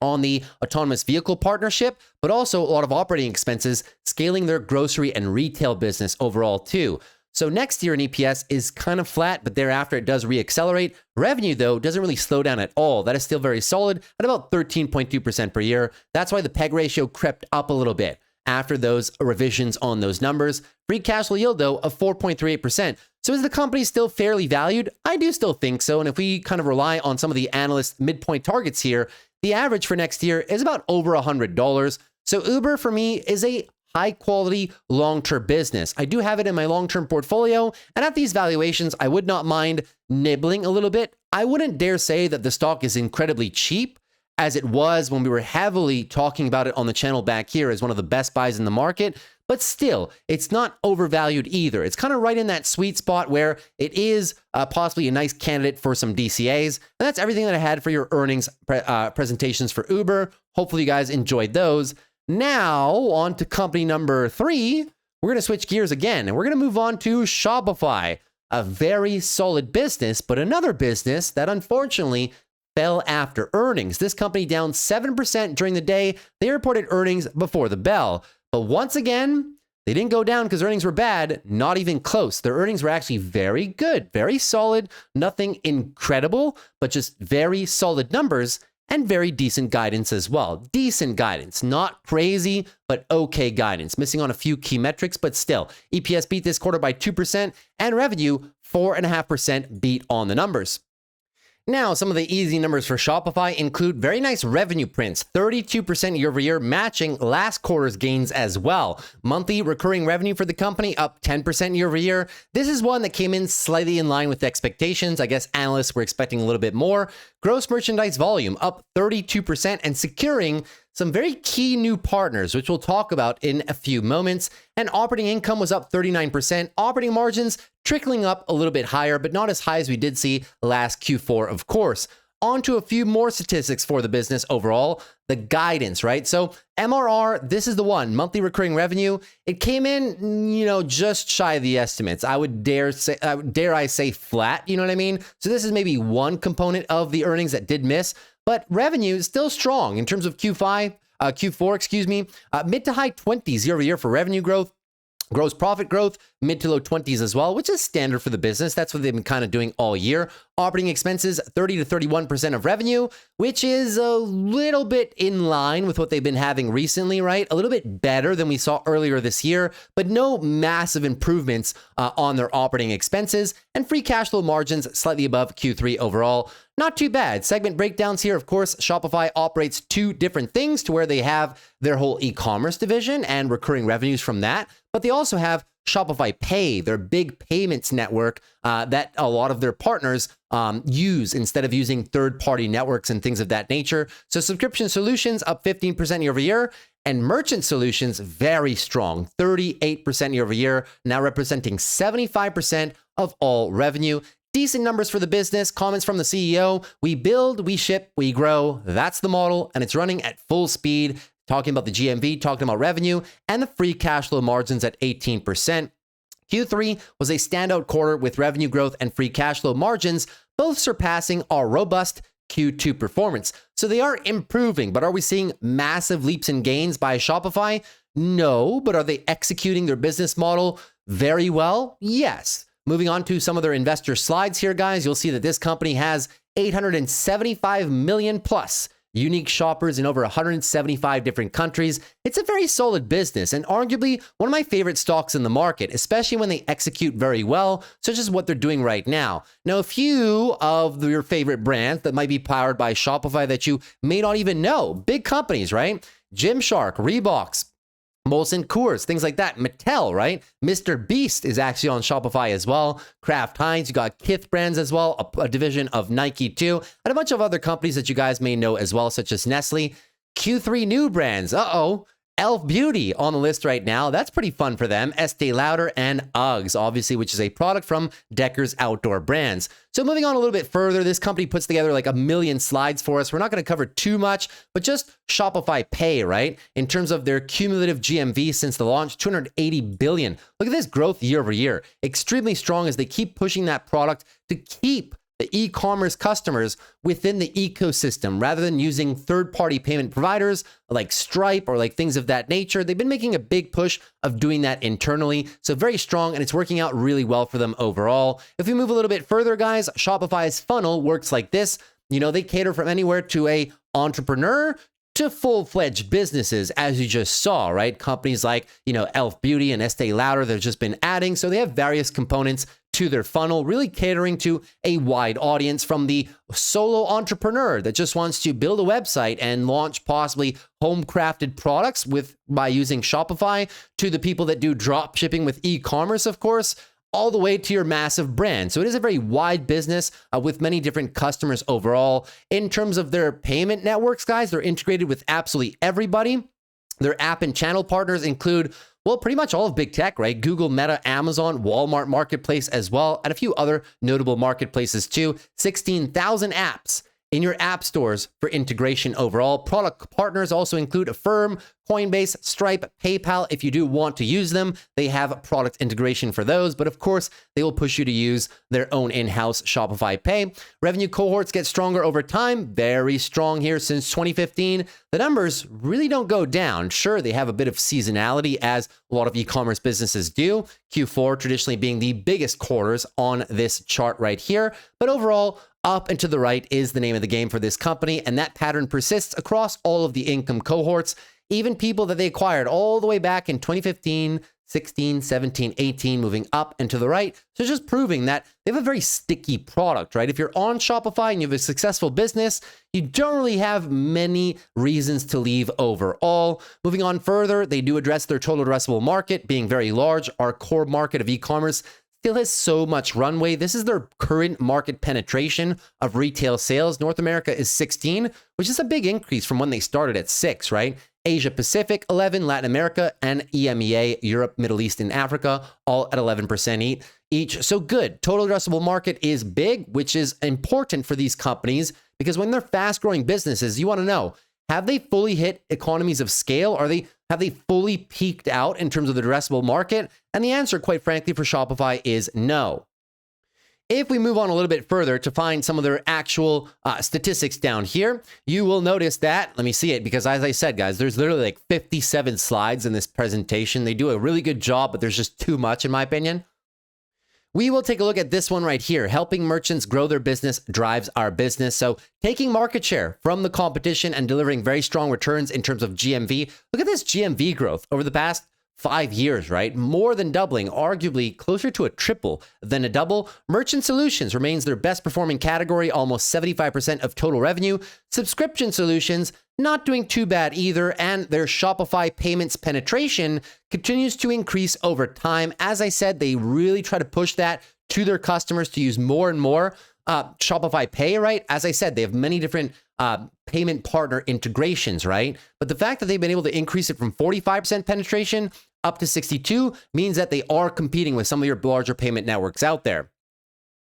on the autonomous vehicle partnership, but also a lot of operating expenses scaling their grocery and retail business overall too. So next year in EPS is kind of flat, but thereafter it does reaccelerate. Revenue, though, doesn't really slow down at all. That is still very solid at about 13.2% per year. That's why the PEG ratio crept up a little bit after those revisions on those numbers. Free cash flow yield, though, of 4.38%. So is the company still fairly valued? I do still think so. And if we kind of rely on some of the analyst midpoint targets here, the average for next year is about over $100. So Uber, for me, is a high-quality, long-term business. I do have it in my long-term portfolio, and at these valuations, I would not mind nibbling a little bit. I wouldn't dare say that the stock is incredibly cheap, as it was when we were heavily talking about it on the channel back here as one of the best buys in the market. But still, it's not overvalued either. It's kind of right in that sweet spot where it is possibly a nice candidate for some DCAs. And that's everything that I had for your earnings presentations for Uber. Hopefully you guys enjoyed those. Now, on to company number 3. We're going to switch gears again, and we're going to move on to Shopify, a very solid business, but another business that unfortunately fell after earnings. This company down 7% during the day. They reported earnings before the bell. But once again, they didn't go down because earnings were bad, not even close. Their earnings were actually very good, very solid, nothing incredible, but just very solid numbers and very decent guidance as well. Decent guidance, not crazy, but okay guidance. Missing on a few key metrics, but still. EPS beat this quarter by 2% and revenue 4.5% beat on the numbers. Now, some of the easy numbers for Shopify include very nice revenue prints, 32% year over year, matching last quarter's gains as well. Monthly recurring revenue for the company up 10% year over year. This is one that came in slightly in line with expectations. I guess analysts were expecting a little bit more. Gross merchandise volume up 32% and securing some very key new partners, which we'll talk about in a few moments. And operating income was up 39%. Operating margins trickling up a little bit higher, but not as high as we did see last Q4, of course. On to a few more statistics for the business overall. The guidance, right? So MRR, this is the one, monthly recurring revenue. It came in, just shy of the estimates. I would dare I say flat, you know what I mean? So this is maybe one component of the earnings that did miss. But revenue is still strong in terms of Q4, mid to high 20s year over year for revenue growth. Gross profit growth, mid to low 20s as well, which is standard for the business. That's what they've been kind of doing all year. Operating expenses, 30 to 31% of revenue, which is a little bit in line with what they've been having recently, right? A little bit better than we saw earlier this year, but no massive improvements on their operating expenses. And free cash flow margins slightly above Q3 overall. Not too bad. Segment breakdowns here, of course, Shopify operates 2 different things to where they have their whole e-commerce division and recurring revenues from that, but they also have Shopify Pay, their big payments network that a lot of their partners use instead of using third-party networks and things of that nature. So subscription solutions up 15% year over year. And merchant solutions, very strong, 38% year over year, now representing 75% of all revenue. Decent numbers for the business. Comments from the CEO: we build, we ship, we grow. That's the model, and it's running at full speed. Talking about the GMV, talking about revenue, and the free cash flow margins at 18%. Q3 was a standout quarter with revenue growth and free cash flow margins both surpassing our robust Q2 performance. So they are improving, but are we seeing massive leaps and gains by Shopify? No, but are they executing their business model very well? Yes. Moving on to some of their investor slides here, guys, you'll see that this company has 875 million plus unique shoppers in over 175 different countries. It's a very solid business and arguably one of my favorite stocks in the market, especially when they execute very well, such as what they're doing right now. Now, a few of your favorite brands that might be powered by Shopify that you may not even know, big companies, right? Gymshark, Reeboks, Molson Coors, things like that. Mattel, right? Mr. Beast is actually on Shopify as well. Kraft Heinz, you got Kith Brands as well, a division of Nike too, and a bunch of other companies that you guys may know as well, such as Nestle. Q3 new brands. Elf Beauty on the list right now. That's pretty fun for them. Estee Lauder and Uggs, obviously, which is a product from Decker's Outdoor Brands. So moving on a little bit further, this company puts together like a million slides for us. We're not going to cover too much, but just Shopify Pay, right? In terms of their cumulative GMV since the launch, 280 billion. Look at this growth year over year. Extremely strong as they keep pushing that product to keep the e-commerce customers within the ecosystem rather than using third-party payment providers like Stripe or like things of that nature. They've been making a big push of doing that internally. So very strong, and it's working out really well for them overall. If we move a little bit further, guys, Shopify's funnel works like this. You know, they cater from anywhere to a entrepreneur to full-fledged businesses, as you just saw, right? Companies like, Elf Beauty and Estee Lauder, they've just been adding. So they have various components to their funnel, really catering to a wide audience, from the solo entrepreneur that just wants to build a website and launch possibly home-crafted products by using Shopify, to the people that do drop shipping with e-commerce, of course, all the way to your massive brand. So it is a very wide business with many different customers overall. In terms of their payment networks, guys, they're integrated with absolutely everybody. Their app and channel partners include, well, pretty much all of big tech, right? Google, Meta, Amazon, Walmart Marketplace as well, and a few other notable marketplaces too. 16,000 apps in your app stores for integration overall. Product partners also include Affirm, Coinbase, Stripe, PayPal. If you do want to use them, they have product integration for those, but of course, they will push you to use their own in-house Shopify Pay. Revenue cohorts get stronger over time, very strong here since 2015. The numbers really don't go down. Sure, they have a bit of seasonality, as a lot of e-commerce businesses do, Q4 traditionally being the biggest quarters on this chart right here, but overall, up and to the right is the name of the game for this company, and that pattern persists across all of the income cohorts, even people that they acquired all the way back in 2015, 16, 17, 18, moving up and to the right. So just proving that they have a very sticky product, right? If you're on Shopify and you have a successful business, you don't really have many reasons to leave overall. Moving on further, they do address their total addressable market being very large. Our core market of e-commerce still has so much runway. This is their current market penetration of retail sales. North America is 16, which is a big increase from when they started at 6, right? Asia Pacific, 11, Latin America, and EMEA, Europe, Middle East, and Africa, all at 11% each. So good. Total addressable market is big, which is important for these companies, because when they're fast-growing businesses, you want to know, have they fully hit economies of scale? Have they fully peaked out in terms of the addressable market? And the answer, quite frankly, for Shopify is no. If we move on a little bit further to find some of their actual statistics down here, you will notice that, let me see it, because as I said, guys, there's literally like 57 slides in this presentation. They do a really good job, but there's just too much in my opinion. We will take a look at this one right here. Helping merchants grow their business drives our business. So taking market share from the competition and delivering very strong returns in terms of GMV. Look at this GMV growth over the past 5 years, right? More than doubling, arguably closer to a triple than a double. Merchant solutions remains their best performing category, almost 75% of total revenue. Subscription solutions, not doing too bad either, and their Shopify payments penetration continues to increase over time. As I said, they really try to push that to their customers to use more and more Shopify Pay, right? As I said, they have many different payment partner integrations, right? But the fact that they've been able to increase it from 45% penetration up to 62 means that they are competing with some of your larger payment networks out there.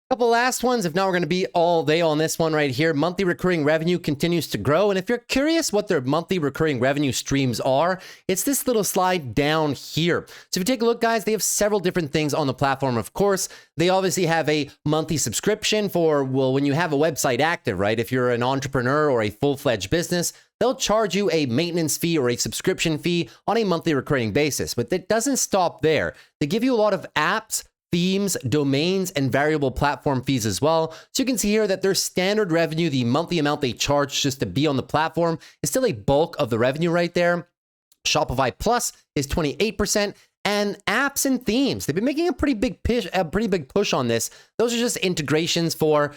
Couple last ones, if not, we're going to be all day on this one right here. Monthly recurring revenue continues to grow. And if you're curious what their monthly recurring revenue streams are, it's this little slide down here. So if you take a look, guys, they have several different things on the platform. Of course, they obviously have a monthly subscription for, well, when you have a website active, right? If you're an entrepreneur or a full-fledged business, they'll charge you a maintenance fee or a subscription fee on a monthly recurring basis. But that doesn't stop there. They give you a lot of apps, themes, domains, and variable platform fees as well. So you can see here that their standard revenue, the monthly amount they charge just to be on the platform, is still a bulk of the revenue right there. Shopify Plus is 28%. And apps and themes, they've been making a pretty big push on this. Those are just integrations for,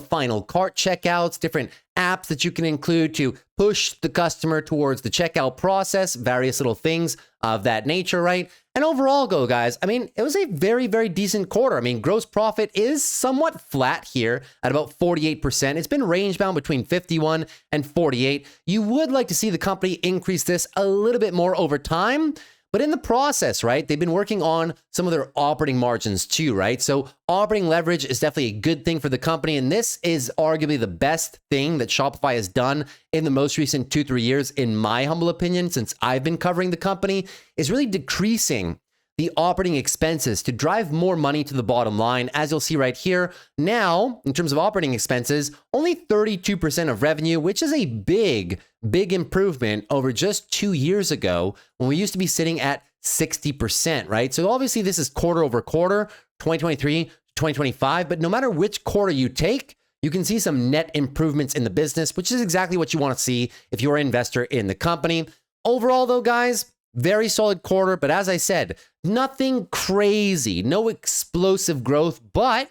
final cart checkouts, different apps that you can include to push the customer towards the checkout process, various little things of that nature, right? And overall, guys, it was a very, very decent quarter. Gross profit is somewhat flat here at about 48%. It's been range bound between 51 and 48. You would like to see the company increase this a little bit more over time. But in the process, right, they've been working on some of their operating margins too, right? So operating leverage is definitely a good thing for the company. And this is arguably the best thing that Shopify has done in the most recent 2-3 years, in my humble opinion, since I've been covering the company, is really decreasing the operating expenses to drive more money to the bottom line. As you'll see right here, now, in terms of operating expenses, only 32% of revenue, which is a big improvement over just 2 years ago when we used to be sitting at 60%, right? So obviously this is quarter over quarter, 2023 to 2025, but no matter which quarter you take, you can see some net improvements in the business, which is exactly what you want to see if you're an investor in the company. Overall though, guys, very solid quarter, but as I said, nothing crazy, no explosive growth, but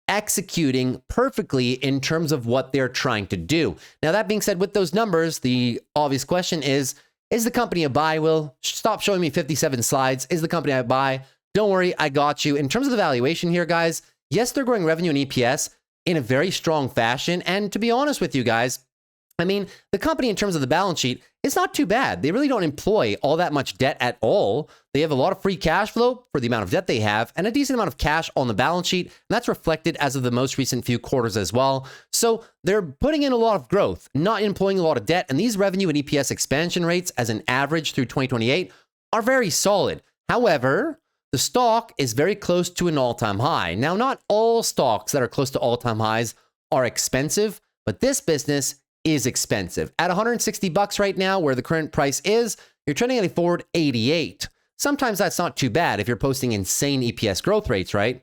executing perfectly in terms of what they're trying to do. Now, that being said, with those numbers, the obvious question is the company a buy? Will, stop showing me 57 slides. Is the company a buy? Don't worry, I got you. In terms of the valuation here, guys, yes, they're growing revenue and EPS in a very strong fashion. And to be honest with you guys, the company in terms of the balance sheet, it's not too bad. They really don't employ all that much debt at all. They have a lot of free cash flow for the amount of debt they have and a decent amount of cash on the balance sheet. And that's reflected as of the most recent few quarters as well. So they're putting in a lot of growth, not employing a lot of debt. And these revenue and EPS expansion rates as an average through 2028 are very solid. However, the stock is very close to an all-time high. Now, not all stocks that are close to all-time highs are expensive, but this business is expensive. At $160 right now, where the current price is, you're trading at a forward 88. Sometimes that's not too bad if you're posting insane EPS growth rates, right?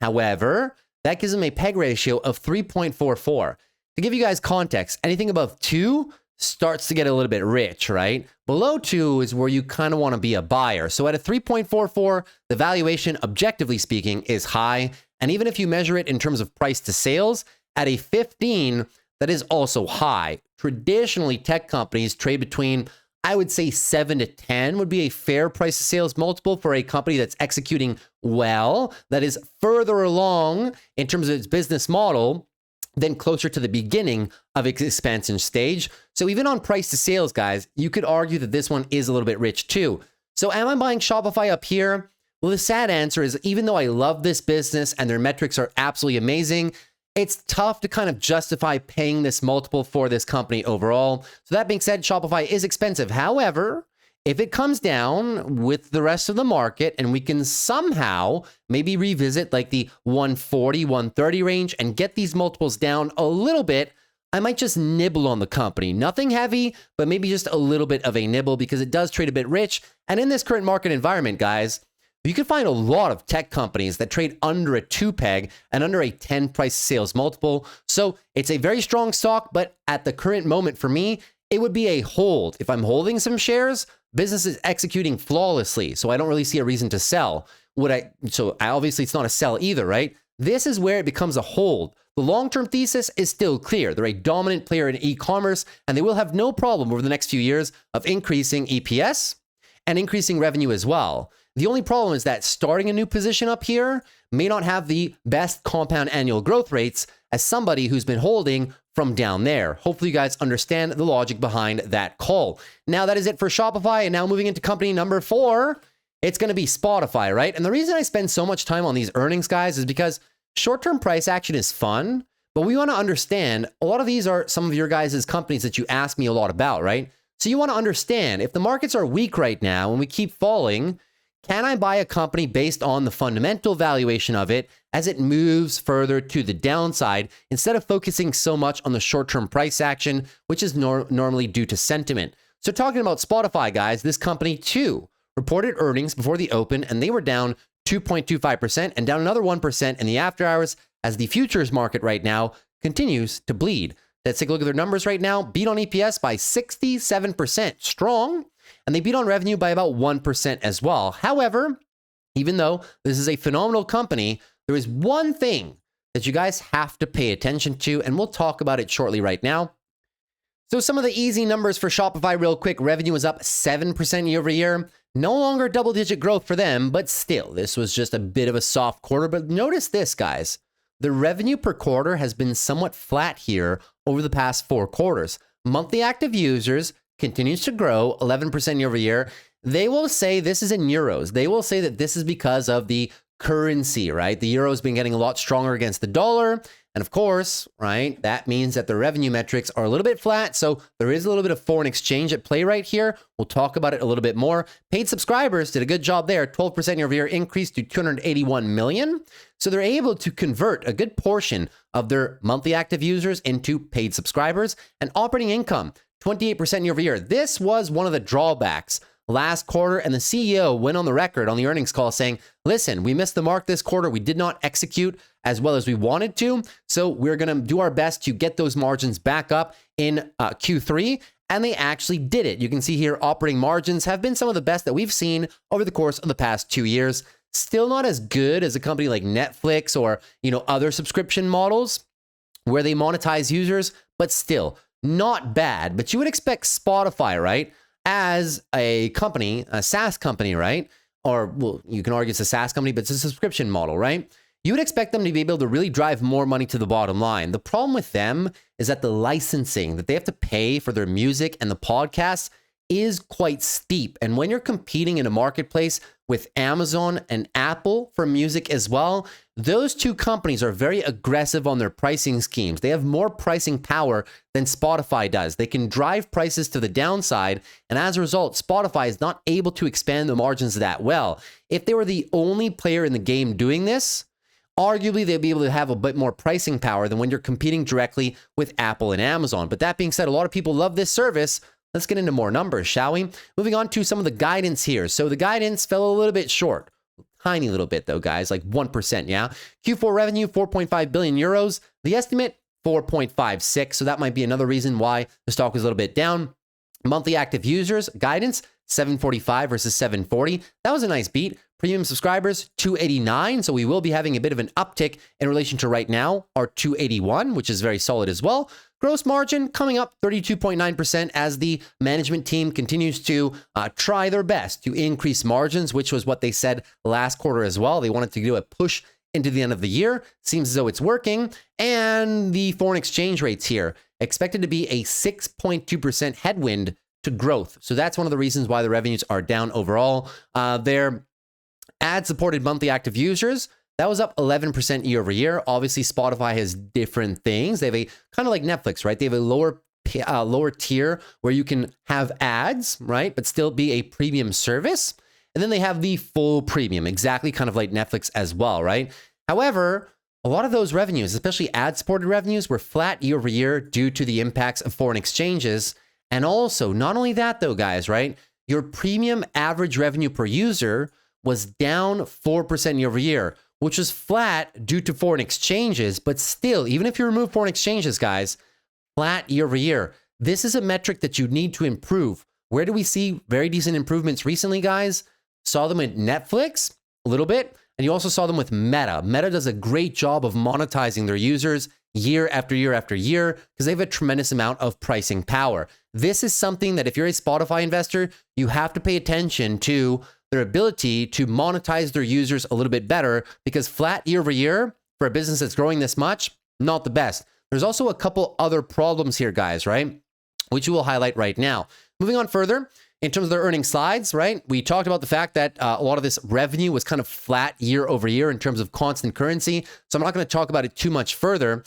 However, that gives them a PEG ratio of 3.44. To give you guys context, anything above 2 starts to get a little bit rich, right? Below 2 is where you kind of want to be a buyer. So at a 3.44, the valuation, objectively speaking, is high. And even if you measure it in terms of price to sales, at a 15, that is also high. Traditionally, tech companies trade between, I would say 7 to 10 would be a fair price to sales multiple for a company that's executing well, that is further along in terms of its business model than closer to the beginning of its expansion stage. So even on price to sales, guys, you could argue that this one is a little bit rich too. So am I buying Shopify up here? Well, the sad answer is, even though I love this business and their metrics are absolutely amazing, it's tough to kind of justify paying this multiple for this company overall. So that being said, Shopify is expensive. However, if it comes down with the rest of the market and we can somehow maybe revisit like the 140, 130 range and get these multiples down a little bit, I might just nibble on the company. Nothing heavy, but maybe just a little bit of a nibble because it does trade a bit rich. And in this current market environment, guys, you can find a lot of tech companies that trade under a 2 PEG and under a 10 price sales multiple. So it's a very strong stock, but at the current moment for me, it would be a hold. If I'm holding some shares, business is executing flawlessly, so I don't really see a reason to sell. Obviously it's not a sell either, right? This is where it becomes a hold. The long-term thesis is still clear. They're a dominant player in e-commerce, and they will have no problem over the next few years of increasing EPS and increasing revenue as well. The only problem is that starting a new position up here may not have the best compound annual growth rates as somebody who's been holding from down there. Hopefully you guys understand the logic behind that call. Now that is it for Shopify, and now moving into company number 4, it's going to be Spotify, right? And the reason I spend so much time on these earnings, guys, is because short-term price action is fun, but we want to understand a lot of these are some of your guys' companies that you ask me a lot about, right? So you want to understand if the markets are weak right now and we keep falling, can I buy a company based on the fundamental valuation of it as it moves further to the downside instead of focusing so much on the short-term price action, which is normally due to sentiment? So talking about Spotify, guys, this company too reported earnings before the open, and they were down 2.25% and down another 1% in the after hours as the futures market right now continues to bleed. Let's take a look at their numbers right now. Beat on EPS by 67%, strong, and they beat on revenue by about 1% as well. However, even though this is a phenomenal company, there is one thing that you guys have to pay attention to, and we'll talk about it shortly right now. So some of the easy numbers for Shopify real quick. Revenue was up 7% year over year. No longer double-digit growth for them, but still, this was just a bit of a soft quarter. But notice this, guys. The revenue per quarter has been somewhat flat here over the past 4 quarters. Monthly active users continues to grow 11% year over year. They will say this is in euros. They will say that this is because of the currency, right? The euro has been getting a lot stronger against the dollar. And of course, right, that means that the revenue metrics are a little bit flat. So there is a little bit of foreign exchange at play right here. We'll talk about it a little bit more. Paid subscribers did a good job there. 12% year over year increase to 281 million. So they're able to convert a good portion of their monthly active users into paid subscribers. And operating income, 28% year over year. This was one of the drawbacks last quarter, and the CEO went on the record on the earnings call saying, listen, we missed the mark this quarter. We did not execute as well as we wanted to. So we're going to do our best to get those margins back up in Q3. And they actually did it. You can see here, operating margins have been some of the best that we've seen over the course of the past 2 years. Still not as good as a company like Netflix or, other subscription models where they monetize users, but still not bad. But you would expect Spotify, right, as a company, a SaaS company, right? Or, well, you can argue it's a SaaS company, but it's a subscription model, right? You would expect them to be able to really drive more money to the bottom line. The problem with them is that the licensing that they have to pay for their music and the podcasts is quite steep. And when you're competing in a marketplace with Amazon and Apple for music as well, those two companies are very aggressive on their pricing schemes. They have more pricing power than Spotify does. They can drive prices to the downside, and as a result, Spotify is not able to expand the margins that well. If they were the only player in the game doing this, arguably they'd be able to have a bit more pricing power than when you're competing directly with Apple and Amazon. But that being said, a lot of people love this service. Let's get into more numbers, shall we? Moving on to some of the guidance here. So the guidance fell a little bit short. Tiny little bit though, guys, like 1%, yeah? Q4 revenue, 4.5 billion euros. The estimate, 4.56. So that might be another reason why the stock was a little bit down. Monthly active users, guidance, 745 versus 740. That was a nice beat. Premium subscribers, 289. So we will be having a bit of an uptick in relation to right now, our 281, which is very solid as well. Gross margin coming up 32.9% as the management team continues to try their best to increase margins, which was what they said last quarter as well. They wanted to do a push into the end of the year. Seems as though it's working. And the foreign exchange rates here expected to be a 6.2% headwind to growth. So that's one of the reasons why the revenues are down overall. Their ad-supported monthly active users, that was up 11% year over year. Obviously, Spotify has different things. They have a kind of like Netflix, right? They have a lower tier where you can have ads, right? But still be a premium service. And then they have the full premium, exactly kind of like Netflix as well, right? However, a lot of those revenues, especially ad-supported revenues, were flat year over year due to the impacts of foreign exchanges. And also, not only that though, guys, right? Your premium average revenue per user was down 4% year over year, which was flat due to foreign exchanges, but still, even if you remove foreign exchanges, guys, flat year over year. This is a metric that you need to improve. Where do we see very decent improvements recently, guys? Saw them at Netflix a little bit, and you also saw them with Meta. Meta does a great job of monetizing their users year after year after year because they have a tremendous amount of pricing power. This is something that if you're a Spotify investor, you have to pay attention to their ability to monetize their users a little bit better, because flat year over year for a business that's growing this much, not the best. There's also a couple other problems here, guys, right? Which we will highlight right now. Moving on further, in terms of their earnings slides, right? We talked about the fact that a lot of this revenue was kind of flat year over year in terms of constant currency. So I'm not going to talk about it too much further.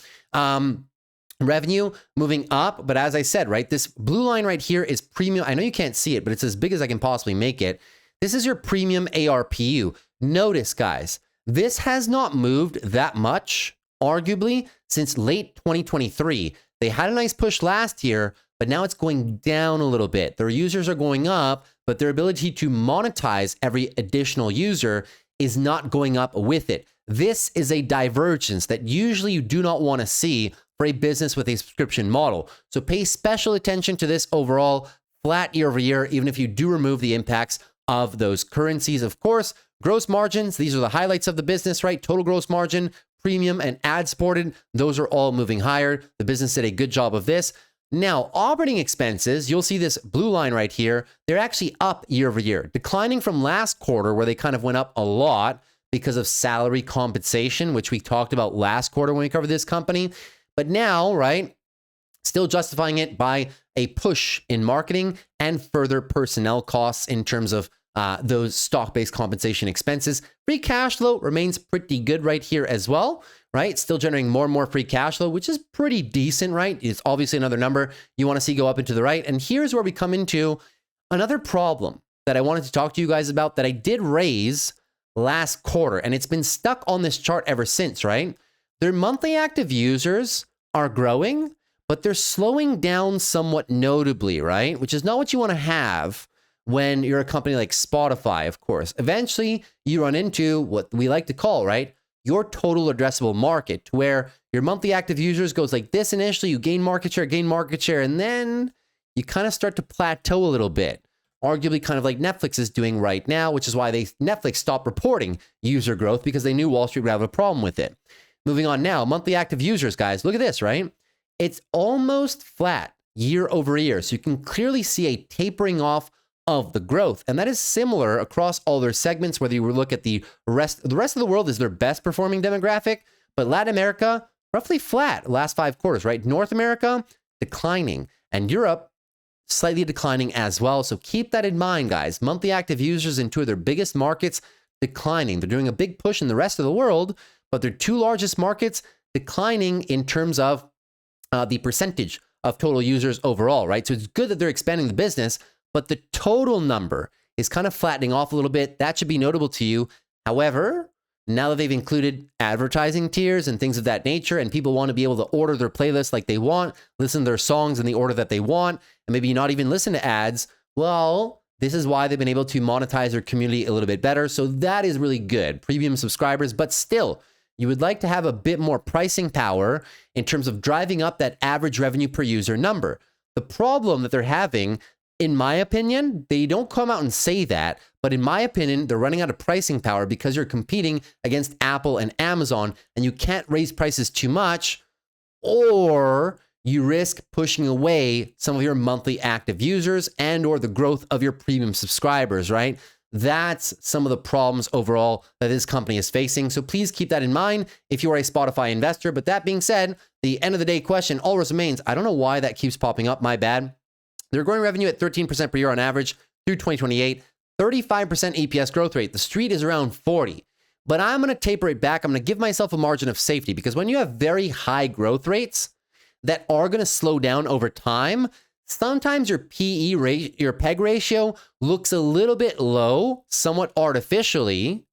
Revenue moving up, but as I said, right, this blue line right here is premium. I know you can't see it, but it's as big as I can possibly make it. This is your premium ARPU. Notice, guys, this has not moved that much, arguably, since late 2023. They had a nice push last year, but now it's going down a little bit. Their users are going up, but their ability to monetize every additional user is not going up with it. This is a divergence that usually you do not want to see for a business with a subscription model. So pay special attention to this overall flat year over year, even if you do remove the impacts of those currencies. Of course, gross margins, these are the highlights of the business, right? Total gross margin, premium, and ad supported, those are all moving higher. The business did a good job of this. Now, operating expenses, you'll see this blue line right here. They're actually up year over year, declining from last quarter where they kind of went up a lot because of salary compensation, which we talked about last quarter when we covered this company. But now, right, still justifying it by a push in marketing and further personnel costs in terms of those stock-based compensation expenses. Free cash flow remains pretty good right here as well, right? Still generating more and more free cash flow, which is pretty decent, right? It's obviously another number you want to see go up and to the right. And here's where we come into another problem that I wanted to talk to you guys about that I did raise last quarter, and it's been stuck on this chart ever since, right? Their monthly active users are growing, but they're slowing down somewhat notably, right? Which is not what you want to have when you're a company like Shopify, of course. Eventually, you run into what we like to call, right, your total addressable market, where your monthly active users goes like this initially, you gain market share, and then you kind of start to plateau a little bit. Arguably kind of like Netflix is doing right now, which is why Netflix stopped reporting user growth because they knew Wall Street would have a problem with it. Moving on now, monthly active users, guys, look at this, right? It's almost flat year over year. So you can clearly see a tapering off of the growth. And that is similar across all their segments, whether you look at the rest of the world is their best performing demographic, but Latin America, roughly flat last 5 quarters, right? North America, declining, and Europe, slightly declining as well. So keep that in mind, guys. Monthly active users in 2 of their biggest markets declining. They're doing a big push in the rest of the world, but their 2 largest markets declining in terms of the percentage of total users overall, right? So it's good that they're expanding the business, but the total number is kind of flattening off a little bit. That should be notable to you. However, now that they've included advertising tiers and things of that nature, and people want to be able to order their playlist like they want, listen to their songs in the order that they want, and maybe not even listen to ads, well, this is why they've been able to monetize their community a little bit better. So that is really good. Premium subscribers, but still, you would like to have a bit more pricing power in terms of driving up that average revenue per user number. The problem that they're having, in my opinion, they don't come out and say that, but in my opinion, they're running out of pricing power because you're competing against Apple and Amazon, and you can't raise prices too much, or you risk pushing away some of your monthly active users and or the growth of your premium subscribers, right? That's some of the problems overall that this company is facing. So please keep that in mind if you are a Shopify investor. But that being said, the end of the day question always remains, I don't know why that keeps popping up, my bad. They're growing revenue at 13% per year on average through 2028, 35% EPS growth rate. The street is around 40. But I'm going to taper it back. I'm going to give myself a margin of safety because when you have very high growth rates that are going to slow down over time, sometimes your your PEG ratio looks a little bit low, somewhat artificially,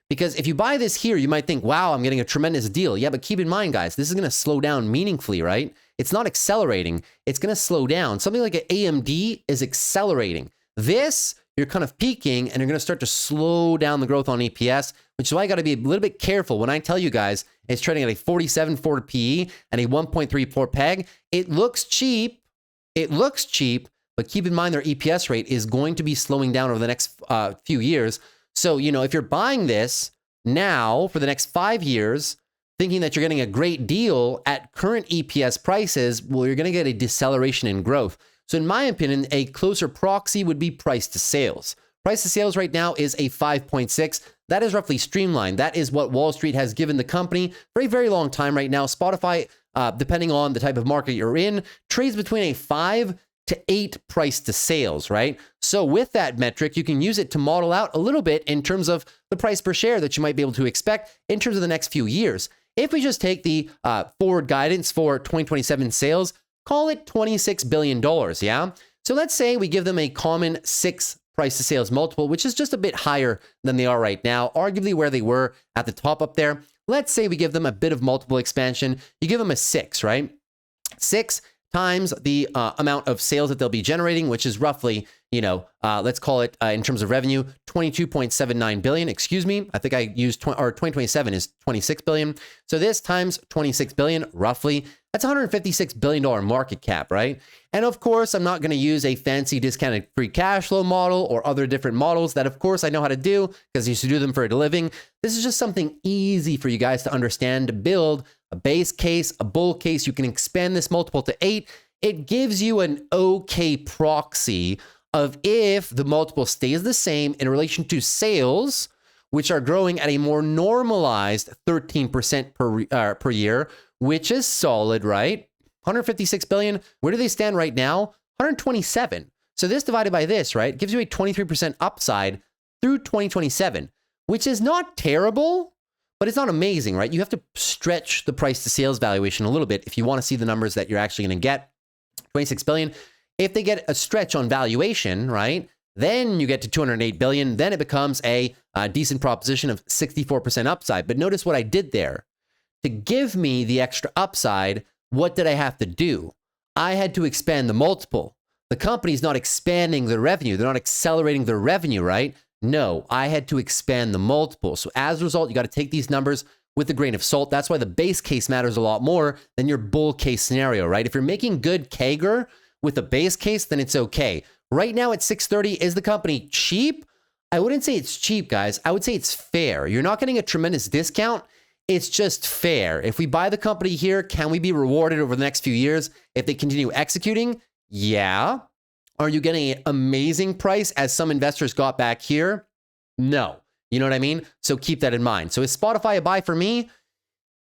because if you buy this here, you might think, wow, I'm getting a tremendous deal. Yeah, but keep in mind, guys, this is going to slow down meaningfully, right? It's not accelerating. It's going to slow down. Something like an AMD is accelerating. This, you're kind of peaking and you're going to start to slow down the growth on EPS, which is why I got to be a little bit careful when I tell you guys it's trading at a 47 forward PE and a 1.34 PEG. It looks cheap. It looks cheap, but keep in mind their EPS rate is going to be slowing down over the next few years. So, you know, if you're buying this now for the next 5 years, thinking that you're getting a great deal at current EPS prices, well, you're going to get a deceleration in growth. So in my opinion, a closer proxy would be price to sales. Price to sales right now is a 5.6. That is roughly streamlined. That is what Wall Street has given the company for a very long time right now. Spotify, depending on the type of market you're in, trades between a 5 to 8 price to sales, right? So with that metric, you can use it to model out a little bit in terms of the price per share that you might be able to expect in terms of the next few years. If we just take the forward guidance for 2027 sales, call it $26 billion, yeah? So let's say we give them a common 6 price to sales multiple, which is just a bit higher than they are right now, arguably where they were at the top up there. Let's say we give them a bit of multiple expansion. You give them a 6, right? 6 times the amount of sales that they'll be generating, which is roughly, let's call it in terms of revenue, 22.79 billion. Excuse me. I think I used 2027 is 26 billion. So this times 26 billion, roughly, that's $156 billion market cap, right? And of course, I'm not going to use a fancy discounted free cash flow model or other different models that, of course, I know how to do because I used to do them for a living. This is just something easy for you guys to understand, to build a base case, a bull case. You can expand this multiple to 8. It gives you an okay proxy of if the multiple stays the same in relation to sales, which are growing at a more normalized 13% per year, which is solid, right? 156 billion. Where do they stand right now? 127. So this divided by this, right, gives you a 23% upside through 2027, which is not terrible, but it's not amazing, right? You have to stretch the price to sales valuation a little bit if you want to see the numbers that you're actually going to get. 26 billion. If they get a stretch on valuation, right, then you get to 208 billion. Then it becomes a decent proposition of 64% upside. But notice what I did there. To give me the extra upside, what did I have to do? I had to expand the multiple. The company's not expanding their revenue. They're not accelerating their revenue, right? No, I had to expand the multiple. So as a result, you got to take these numbers with a grain of salt. That's why the base case matters a lot more than your bull case scenario, right? If you're making good CAGR with a base case, then it's okay. Right now at 630, is the company cheap? I wouldn't say it's cheap, guys. I would say it's fair. You're not getting a tremendous discount. It's just fair. If we buy the company here, can we be rewarded over the next few years if they continue executing? Yeah. Are you getting an amazing price as some investors got back here? No. You know what I mean? So keep that in mind. So is Spotify a buy for me?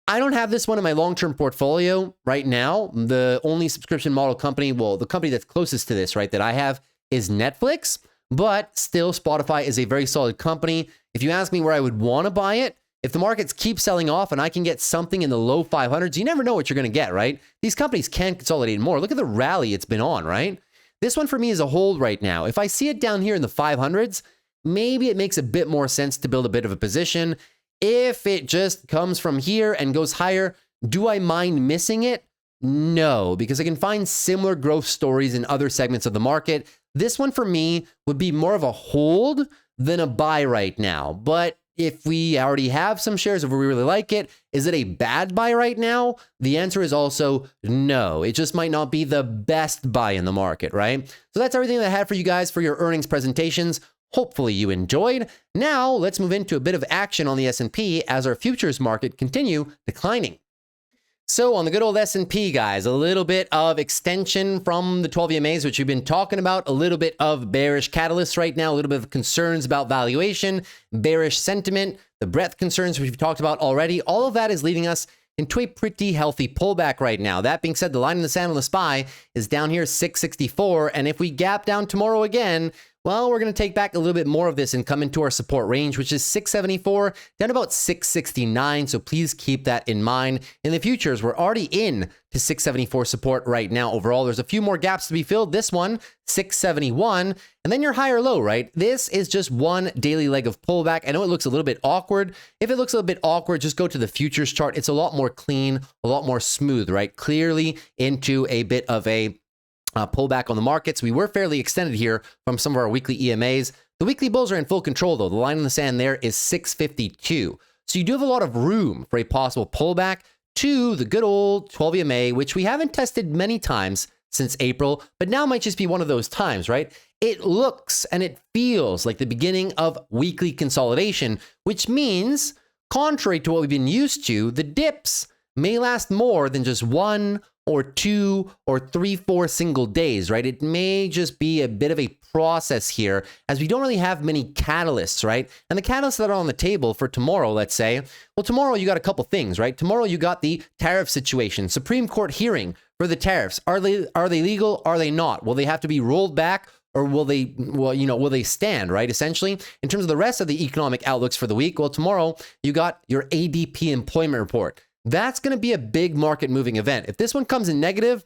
I don't have this one in my long-term portfolio right now. The only subscription model company, well, the company that's closest to this, right, that I have is Netflix, but still Spotify is a very solid company. If you ask me where I would want to buy it, if the markets keep selling off and I can get something in the low 500s, you never know what you're going to get, right? These companies can consolidate more. Look at the rally it's been on, right? This one for me is a hold right now. If I see it down here in the 500s, maybe it makes a bit more sense to build a bit of a position. If it just comes from here and goes higher, do I mind missing it? No, because I can find similar growth stories in other segments of the market. This one for me would be more of a hold than a buy right now. But if we already have some shares, if we really like it, is it a bad buy right now? The answer is also no. It just might not be the best buy in the market, right? So that's everything that I had for you guys for your earnings presentations. Hopefully you enjoyed. Now let's move into a bit of action on the S&P as our futures market continue declining. So on the good old S&P, guys, a little bit of extension from the 12 EMAs, which we've been talking about, a little bit of bearish catalysts right now, a little bit of concerns about valuation, bearish sentiment, the breadth concerns, which we've talked about already. All of that is leading us into a pretty healthy pullback right now. That being said, the line in the sand on the SPY is down here 664. And if we gap down tomorrow again, well, we're going to take back a little bit more of this and come into our support range, which is 674 down to about 669. So please keep that in mind. In the futures, we're already in to 674 support right now. Overall, there's a few more gaps to be filled. This one, 671, and then your higher low, right? This is just one daily leg of pullback. I know it looks a little bit awkward. If it looks a little bit awkward, just go to the futures chart. It's a lot more clean, a lot more smooth, right? Clearly into a bit of a pullback on the markets. We were fairly extended here from some of our weekly EMAs. The weekly bulls are in full control though. The line in the sand there is 652. So you do have a lot of room for a possible pullback to the good old 12 EMA, which we haven't tested many times since April, but now might just be one of those times, right? It looks and it feels like the beginning of weekly consolidation, which means, contrary to what we've been used to, the dips may last more than just 1 or 2 or 3, 4 single days, right? It may just be a bit of a process here as we don't really have many catalysts, right? And the catalysts that are on the table for tomorrow, let's say, well, tomorrow you got a couple things, right? Tomorrow you got the tariff situation, Supreme Court hearing for the tariffs. Are they legal? Are they not? Will they have to be rolled back? Or will they stand, right? Essentially, in terms of the rest of the economic outlooks for the week, well, tomorrow you got your ADP employment report. That's going to be a big market moving event. If this one comes in negative,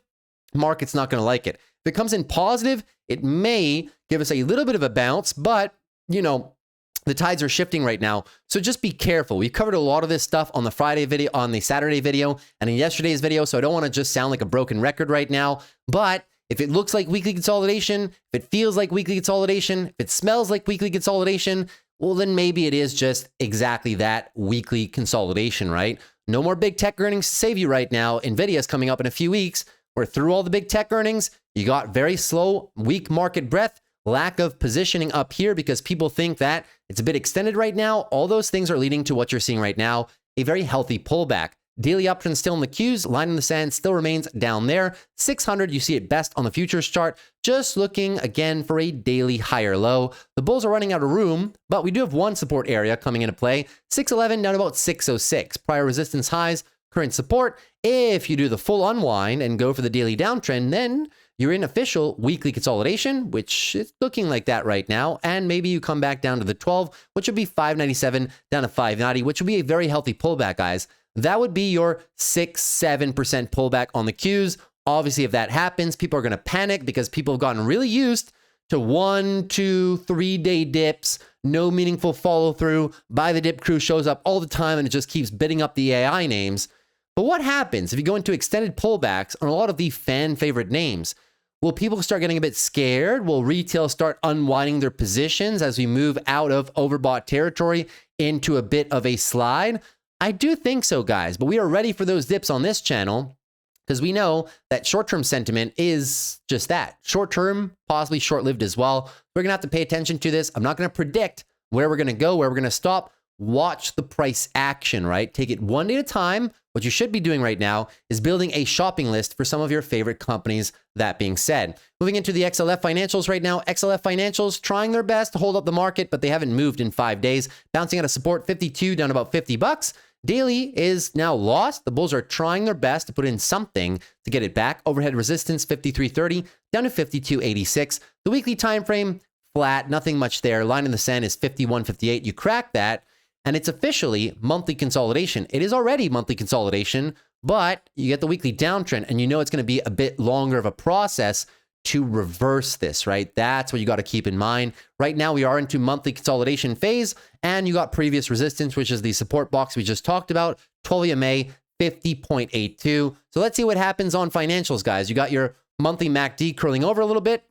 market's not going to like it. If it comes in positive, it may give us a little bit of a bounce, but the tides are shifting right now. So just be careful. We covered a lot of this stuff on the Friday video, on the Saturday video, and in yesterday's video. So I don't want to just sound like a broken record right now, but if it looks like weekly consolidation, if it feels like weekly consolidation, if it smells like weekly consolidation, well, then maybe it is just exactly that, weekly consolidation, right? No more big tech earnings to save you right now. NVIDIA is coming up in a few weeks. We're through all the big tech earnings. You got very slow, weak market breadth, lack of positioning up here because people think that it's a bit extended right now. All those things are leading to what you're seeing right now, a very healthy pullback. Daily uptrend still in the Qs, line in the sand still remains down there. 600, you see it best on the futures chart. Just looking again for a daily higher low. The bulls are running out of room, but we do have one support area coming into play. 611 down to about 606. Prior resistance highs, current support. If you do the full unwind and go for the daily downtrend, then you're in official weekly consolidation, which is looking like that right now. And maybe you come back down to the 12, which would be 597 down to 590, which would be a very healthy pullback, guys. That would be your 6-7% pullback on the Qs. Obviously, if that happens, people are going to panic because people have gotten really used to 1, 2, 3 day dips, no meaningful follow through. Buy the dip crew shows up all the time and it just keeps bidding up the AI names. But what happens if you go into extended pullbacks on a lot of the fan favorite names? Will people start getting a bit scared? Will retail start unwinding their positions as we move out of overbought territory into a bit of a slide? I do think so, guys, but we are ready for those dips on this channel because we know that short-term sentiment is just that. Short-term, possibly short-lived as well. We're going to have to pay attention to this. I'm not going to predict where we're going to go, where we're going to stop. Watch the price action, right? Take it one day at a time. What you should be doing right now is building a shopping list for some of your favorite companies. That being said, moving into the XLF financials right now, XLF financials trying their best to hold up the market, but they haven't moved in 5 days, bouncing out of support 52 down about $50. Daily is now lost. The bulls are trying their best to put in something to get it back. Overhead resistance 53.30 down to 52.86. The weekly time frame flat, nothing much there. Line in the sand is 51.58. You crack that, and it's officially monthly consolidation. It is already monthly consolidation, but you get the weekly downtrend, and you know it's going to be a bit longer of a process to reverse this, right? That's what you got to keep in mind. Right now, we are into monthly consolidation phase, and you got previous resistance, which is the support box we just talked about, 12 EMA, 50.82. So let's see what happens on financials, guys. You got your monthly MACD curling over a little bit,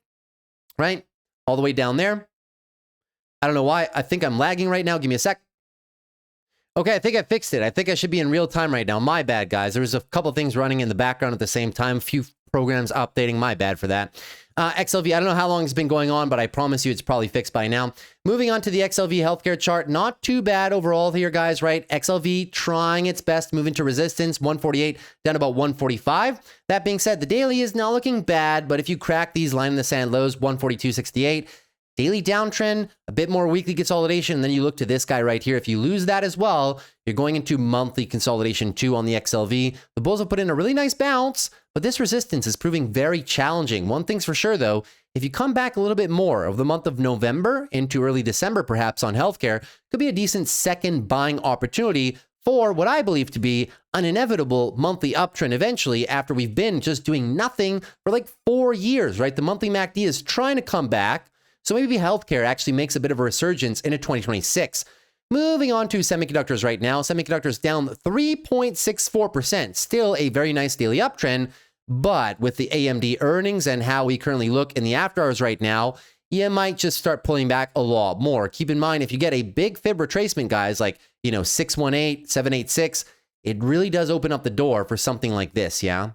right? All the way down there. I don't know why. I think I'm lagging right now. Give me a sec. Okay, I think I fixed it. I think I should be in real time right now. My bad, guys. There was a couple things running in the background at the same time. A few programs updating. My bad for that. XLV, I don't know how long it's been going on, but I promise you it's probably fixed by now. Moving on to the XLV healthcare chart. Not too bad overall here, guys, right? XLV trying its best to move into resistance. 148 down about 145. That being said, the daily is not looking bad, but if you crack these line in the sand lows, 142.68, daily downtrend, a bit more weekly consolidation, and then you look to this guy right here. If you lose that as well, you're going into monthly consolidation too on the XLV. The bulls have put in a really nice bounce, but this resistance is proving very challenging. One thing's for sure though, if you come back a little bit more of the month of November into early December perhaps on healthcare, could be a decent second buying opportunity for what I believe to be an inevitable monthly uptrend eventually after we've been just doing nothing for like 4 years, right? The monthly MACD is trying to come back. So maybe healthcare actually makes a bit of a resurgence into 2026. Moving on to semiconductors right now. Semiconductors down 3.64%. Still a very nice daily uptrend, but with the AMD earnings and how we currently look in the after hours right now, you might just start pulling back a lot more. Keep in mind, if you get a big fib retracement, guys, like, 618, 786, it really does open up the door for something like this, yeah?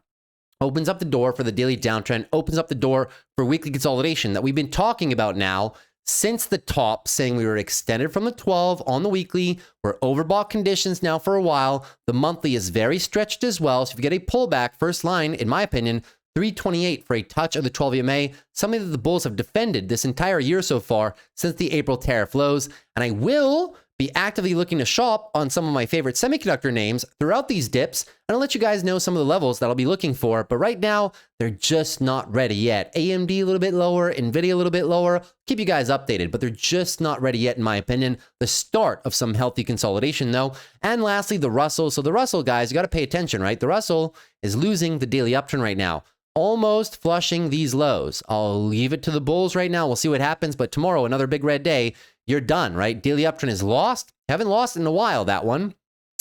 Opens up the door for the daily downtrend, opens up the door for weekly consolidation that we've been talking about now since the top, saying we were extended from the 12 on the weekly. We're overbought conditions now for a while. The monthly is very stretched as well. So if you get a pullback, first line, in my opinion, 328 for a touch of the 12 EMA, something that the bulls have defended this entire year so far since the April tariff lows. And I will be actively looking to shop on some of my favorite semiconductor names throughout these dips. And I'll let you guys know some of the levels that I'll be looking for. But right now, they're just not ready yet. AMD a little bit lower, NVIDIA a little bit lower. Keep you guys updated, but they're just not ready yet, in my opinion. The start of some healthy consolidation, though. And lastly, the Russell. So the Russell, guys, you got to pay attention, right? The Russell is losing the daily uptrend right now, almost flushing these lows. I'll leave it to the bulls right now. We'll see what happens. But tomorrow, another big red day. You're done, right? Daily uptrend is lost. Haven't lost in a while, that one.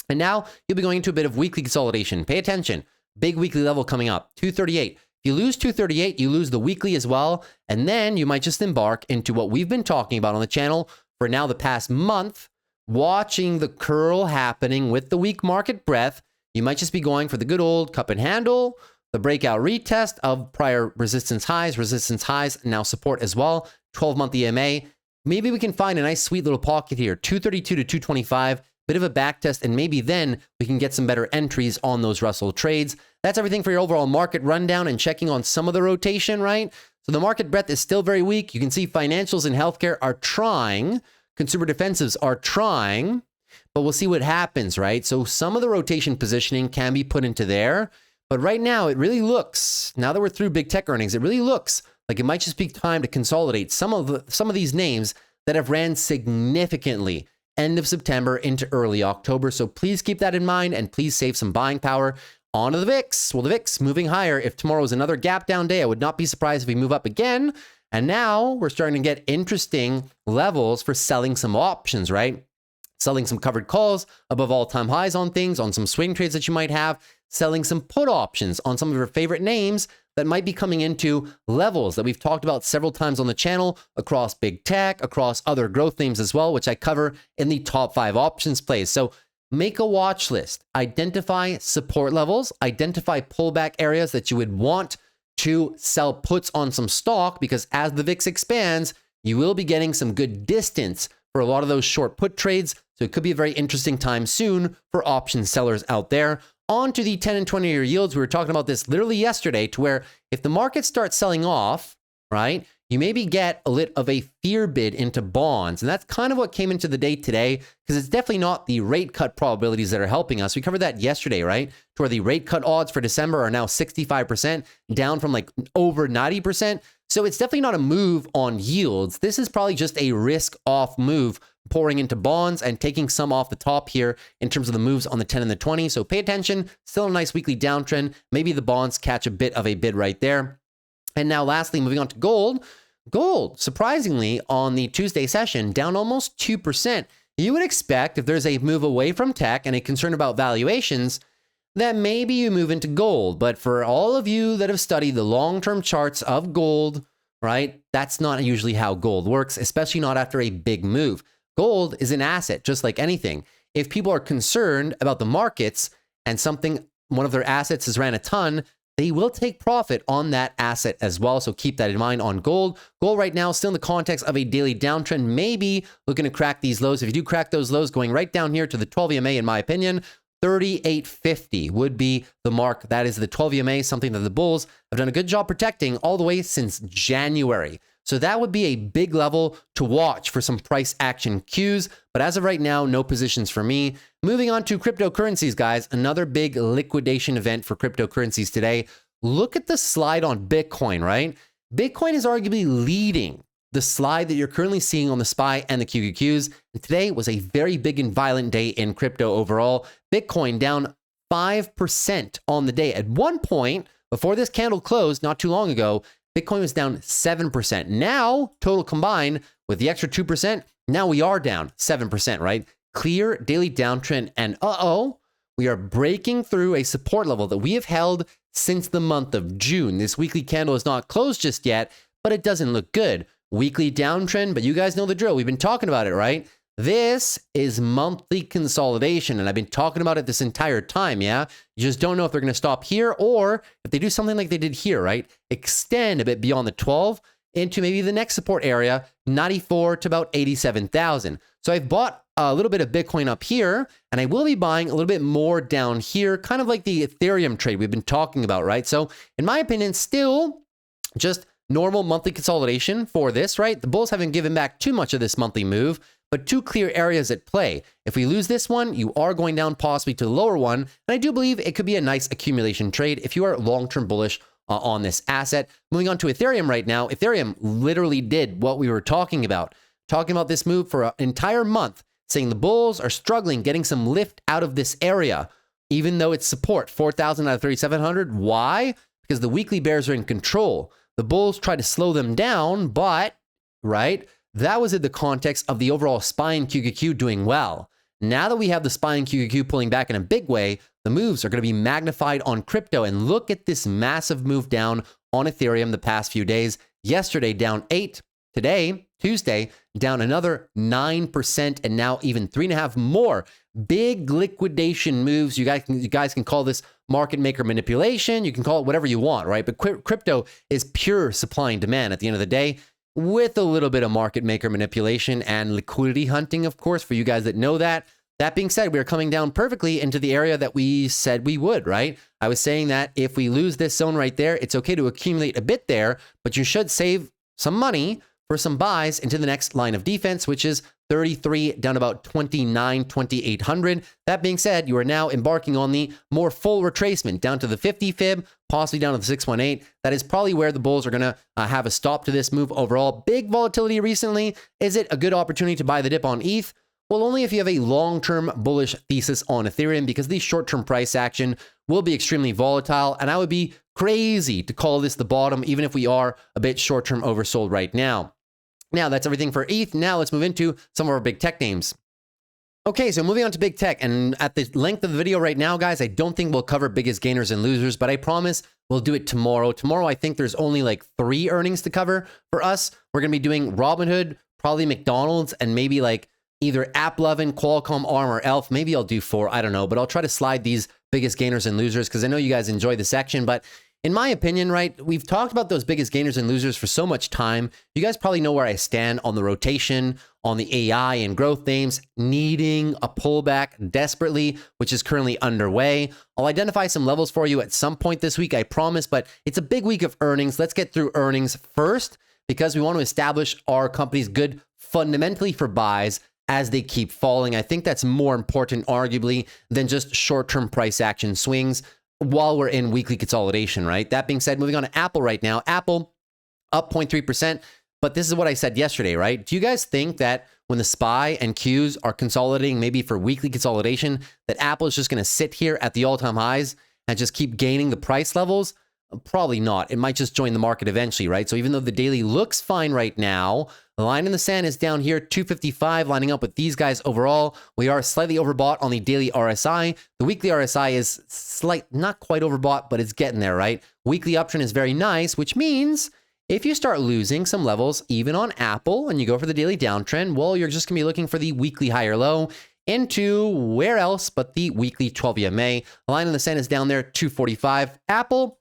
And now you'll be going into a bit of weekly consolidation. Pay attention. Big weekly level coming up, 238. If you lose 238, you lose the weekly as well. And then you might just embark into what we've been talking about on the channel for now the past month, watching the curl happening with the weak market breadth. You might just be going for the good old cup and handle, the breakout retest of prior resistance highs, now support as well, 12-month EMA. Maybe we can find a nice sweet little pocket here, 232 to 225, bit of a back test, and maybe then we can get some better entries on those Russell trades. That's everything for your overall market rundown and checking on some of the rotation, right? So the market breadth is still very weak. You can see financials and healthcare are trying, consumer defensives are trying, but we'll see what happens, right? So some of the rotation positioning can be put into there, but right now it really looks, now that we're through big tech earnings, it really looks like it might just be time to consolidate some of these names that have ran significantly end of September into early October. So please keep that in mind and please save some buying power. On to the VIX. Well, the VIX moving higher. If tomorrow is another gap down day, I would not be surprised if we move up again. And now we're starting to get interesting levels for selling some options, right? Selling some covered calls above all-time highs on things, on some swing trades that you might have, selling some put options on some of your favorite names that might be coming into levels that we've talked about several times on the channel across big tech, across other growth names as well, which I cover in the top 5 options plays. So make a watch list, identify support levels, identify pullback areas that you would want to sell puts on some stock, because as the VIX expands, you will be getting some good distance for a lot of those short put trades. So it could be a very interesting time soon for option sellers out there. On to the 10 and 20-year yields. We were talking about this literally yesterday, to where if the market starts selling off, right, you maybe get a lit of a fear bid into bonds. And that's kind of what came into the day today, because it's definitely not the rate cut probabilities that are helping us. We covered that yesterday, right? To where the rate cut odds for December are now 65%, down from like over 90%. So it's definitely not a move on yields. This is probably just a risk-off move, pouring into bonds and taking some off the top here in terms of the moves on the 10 and the 20. So pay attention. Still a nice weekly downtrend. Maybe the bonds catch a bit of a bid right there. And now lastly, moving on to gold. Gold, surprisingly, on the Tuesday session, down almost 2%. You would expect, if there's a move away from tech and a concern about valuations, that maybe you move into gold. But for all of you that have studied the long-term charts of gold, right, that's not usually how gold works, especially not after a big move. Gold is an asset, just like anything. If people are concerned about the markets and one of their assets has ran a ton, they will take profit on that asset as well. So keep that in mind on gold. Gold right now, still in the context of a daily downtrend, maybe looking to crack these lows. If you do crack those lows, going right down here to the 12 EMA, in my opinion, 38.50 would be the mark. That is the 12 EMA, something that the bulls have done a good job protecting all the way since January. So that would be a big level to watch for some price action cues. But as of right now, no positions for me. Moving on to cryptocurrencies, guys, another big liquidation event for cryptocurrencies today. Look at the slide on Bitcoin, right? Bitcoin is arguably leading the slide that you're currently seeing on the SPY and the QQQs. And today was a very big and violent day in crypto overall. Bitcoin down 5% on the day. At one point, before this candle closed not too long ago, Bitcoin was down 7%. Now, total combined with the extra 2%, now we are down 7%, right? Clear daily downtrend. And we are breaking through a support level that we have held since the month of June. This weekly candle is not closed just yet, but it doesn't look good. Weekly downtrend, but you guys know the drill. We've been talking about it, right? This is monthly consolidation, and I've been talking about it this entire time, yeah? You just don't know if they're going to stop here, or if they do something like they did here, right? Extend a bit beyond the 12, into maybe the next support area, 94 to about 87,000. So I've bought a little bit of Bitcoin up here, and I will be buying a little bit more down here, kind of like the Ethereum trade we've been talking about, right? So in my opinion, still just normal monthly consolidation for this, right? The bulls haven't given back too much of this monthly move, but two clear areas at play. If we lose this one, you are going down possibly to the lower one, and I do believe it could be a nice accumulation trade if you are long-term bullish on this asset. Moving on to Ethereum right now, Ethereum literally did what we were talking about this move for an entire month, saying the bulls are struggling getting some lift out of this area, even though it's support 4,000 out of 3,700. Why? Because the weekly bears are in control. The bulls tried to slow them down, but, right, that was in the context of the overall SPY and QQQ doing well. Now that we have the SPY and QQQ pulling back in a big way, the moves are going to be magnified on crypto. And look at this massive move down on Ethereum the past few days. Yesterday, down 8. Today, Tuesday, down another 9%, and now even 3.5 more. Big liquidation moves. You guys can call this market maker manipulation. You can call it whatever you want, right? But crypto is pure supply and demand at the end of the day, with a little bit of market maker manipulation and liquidity hunting, of course, for you guys that know that. That being said, we are coming down perfectly into the area that we said we would, right? I was saying that if we lose this zone right there, it's okay to accumulate a bit there, but you should save some money for some buys into the next line of defense, which is 33 down about 29, 2,800. That being said, you are now embarking on the more full retracement down to the 50 fib, possibly down to the 618. That is probably where the bulls are going to have a stop to this move overall. Big volatility recently. Is it a good opportunity to buy the dip on ETH? Well, only if you have a long-term bullish thesis on Ethereum, because the short-term price action will be extremely volatile, and I would be crazy to call this the bottom, even if we are a bit short-term oversold right now. Now, that's everything for ETH. Now, let's move into some of our big tech names. Okay, so moving on to big tech, and at the length of the video right now, guys, I don't think we'll cover biggest gainers and losers, but I promise we'll do it tomorrow. Tomorrow, I think there's only like 3 earnings to cover for us. We're going to be doing Robinhood, probably McDonald's, and maybe like either AppLovin, Qualcomm, ARM, or ELF. Maybe I'll do 4, I don't know, but I'll try to slide these biggest gainers and losers because I know you guys enjoy the section, but in my opinion, right, we've talked about those biggest gainers and losers for so much time. You guys probably know where I stand on the rotation, on the AI and growth names, needing a pullback desperately, which is currently underway. I'll identify some levels for you at some point this week, I promise, but it's a big week of earnings. Let's get through earnings first because we want to establish our companies good fundamentally for buys as they keep falling. I think that's more important, arguably, than just short-term price action swings while we're in weekly consolidation, right? That being said, moving on to Apple right now. Apple up 0.3%, but this is what I said yesterday, right? Do you guys think that when the SPY and Qs are consolidating, maybe for weekly consolidation, that Apple is just going to sit here at the all-time highs and just keep gaining the price levels? Probably not. It might just join the market eventually, right? So even though the daily looks fine right now, the line in the sand is down here, 255, lining up with these guys overall. We are slightly overbought on the daily RSI. The weekly RSI is not quite overbought, but it's getting there, right? Weekly uptrend is very nice, which means if you start losing some levels, even on Apple, and you go for the daily downtrend, well, you're just going to be looking for the weekly higher low into where else but the weekly 12 EMA. The line in the sand is down there, 245. Apple,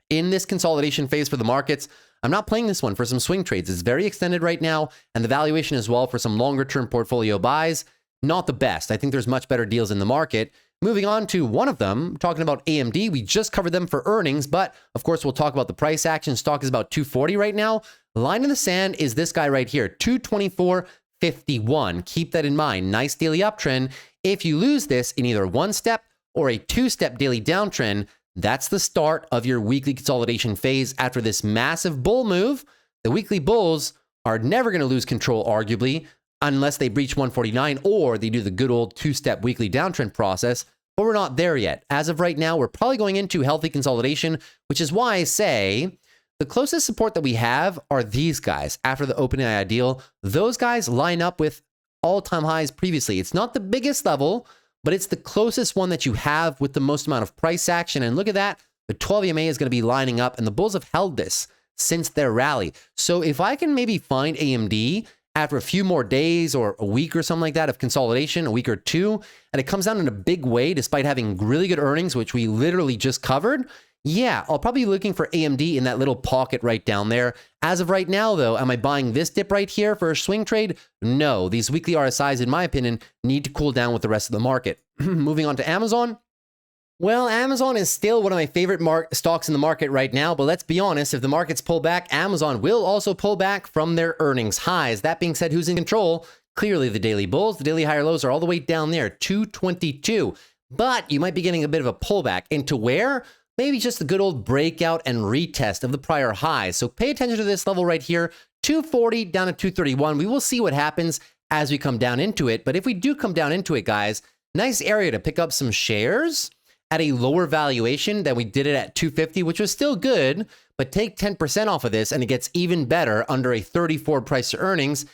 in this consolidation phase for the markets, I'm not playing this one for some swing trades. It's very extended right now, and the valuation as well for some longer-term portfolio buys, not the best. I think there's much better deals in the market. Moving on to one of them, talking about AMD. We just covered them for earnings, but of course, we'll talk about the price action. Stock is about 240 right now. The line in the sand is this guy right here, 224.51. Keep that in mind. Nice daily uptrend. If you lose this in either one step or a 2-step daily downtrend, that's the start of your weekly consolidation phase after this massive bull move. The weekly bulls are never going to lose control, arguably, unless they breach 149 or they do the good old 2-step weekly downtrend process, but we're not there yet. As of right now, we're probably going into healthy consolidation, which is why I say the closest support that we have are these guys after the OpenAI deal. Those guys line up with all-time highs previously. It's not the biggest level, but it's the closest one that you have with the most amount of price action. And look at that, the 12 EMA is going to be lining up, and the bulls have held this since their rally. So if I can maybe find AMD after a few more days or a week or something like that of consolidation, a week or two, and it comes down in a big way despite having really good earnings, which we literally just covered, Yeah, I'll probably be looking for AMD in that little pocket right down there. As of right now, though, am I buying this dip right here for a swing trade? No, these weekly RSIs, in my opinion, need to cool down with the rest of the market. Moving on to Amazon. Well, Amazon is still one of my favorite stocks in the market right now, but let's be honest, if the markets pull back, Amazon will also pull back from their earnings highs. That being said, who's in control? Clearly the daily bulls. The daily higher lows are all the way down there, 222. But you might be getting a bit of a pullback into where? Maybe just the good old breakout and retest of the prior highs. So pay attention to this level right here, 240 down to 231. We will see what happens as we come down into it. But if we do come down into it, guys, nice area to pick up some shares at a lower valuation than we did it at 250, which was still good, but take 10% off of this and it gets even better under a 34 price to earnings.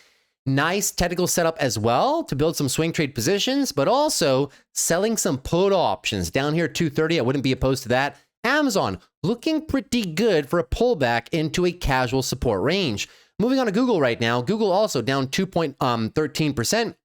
Nice technical setup as well to build some swing trade positions, but also selling some put options down here at 230. I wouldn't be opposed to that. Amazon looking pretty good for a pullback into a casual support range. Moving on to Google right now. Google also down 2.13%.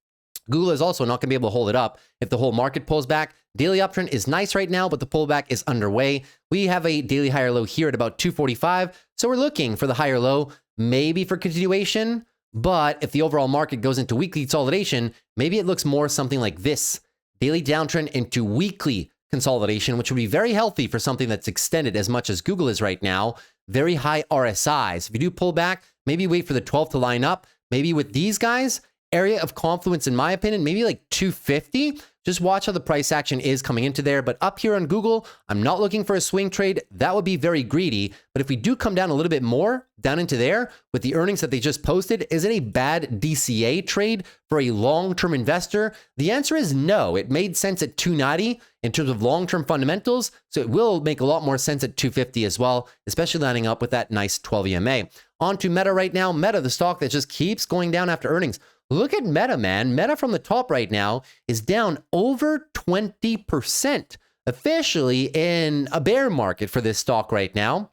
Google is also not going to be able to hold it up if the whole market pulls back. Daily uptrend is nice right now, but the pullback is underway. We have a daily higher low here at about 245. So we're looking for the higher low, maybe for continuation. But if the overall market goes into weekly consolidation, maybe it looks more something like this. Daily downtrend into weekly consolidation, which would be very healthy for something that's extended as much as Google is right now. Very high RSIs. If you do pull back, maybe wait for the 12 to line up. Maybe with these guys, area of confluence, in my opinion, maybe like 250. Just watch how the price action is coming into there. But up here on Google, I'm not looking for a swing trade. That would be very greedy. But if we do come down a little bit more down into there with the earnings that they just posted, is it a bad DCA trade for a long-term investor? The answer is no. It made sense at 290 in terms of long-term fundamentals. So it will make a lot more sense at 250 as well, especially lining up with that nice 12 EMA. On to Meta right now. Meta, the stock that just keeps going down after earnings. Look at Meta, man. Meta from the top right now is down over 20%, officially in a bear market for this stock right now.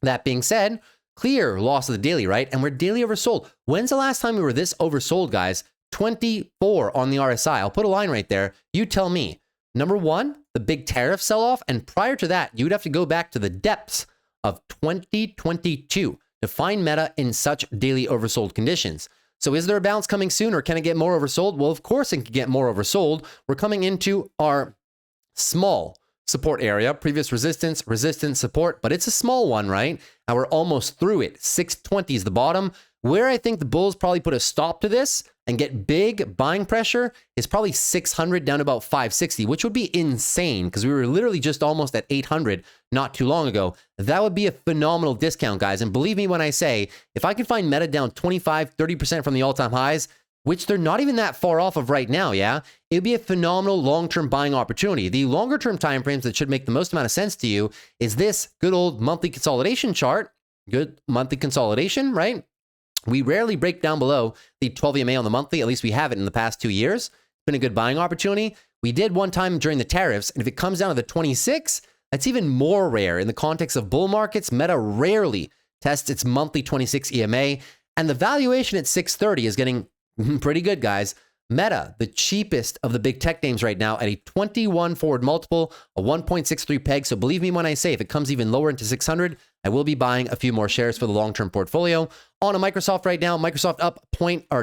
That being said, clear loss of the daily, right? And we're daily oversold. When's the last time we were this oversold, guys? 24 on the RSI. I'll put a line right there. You tell me. Number one, the big tariff sell-off. And prior to that, you would have to go back to the depths of 2022 to find Meta in such daily oversold conditions. So is there a bounce coming soon, or can it get more oversold? Well, of course it can get more oversold. We're coming into our small support area, previous resistance, support, but it's a small one, right? And we're almost through it. 620 is the bottom. Where I think the bulls probably put a stop to this and get big buying pressure is probably 600 down to about 560, which would be insane because we were literally just almost at 800 not too long ago. That would be a phenomenal discount, guys. And believe me when I say, if I could find Meta down 25, 30% from the all-time highs, which they're not even that far off of right now, yeah, it'd be a phenomenal long-term buying opportunity. The longer-term timeframes that should make the most amount of sense to you is this good old monthly consolidation chart. Good monthly consolidation, right? We rarely break down below the 12 EMA on the monthly. At least we haven't in the past 2 years. It's been a good buying opportunity. We did one time during the tariffs, and if it comes down to the 26, that's even more rare. In the context of bull markets, Meta rarely tests its monthly 26 EMA, and the valuation at 630 is getting pretty good, guys. Meta, the cheapest of the big tech names right now at a 21 forward multiple, a 1.63 peg. So believe me when I say if it comes even lower into 600, I will be buying a few more shares for the long-term portfolio. On a Microsoft right now, Microsoft up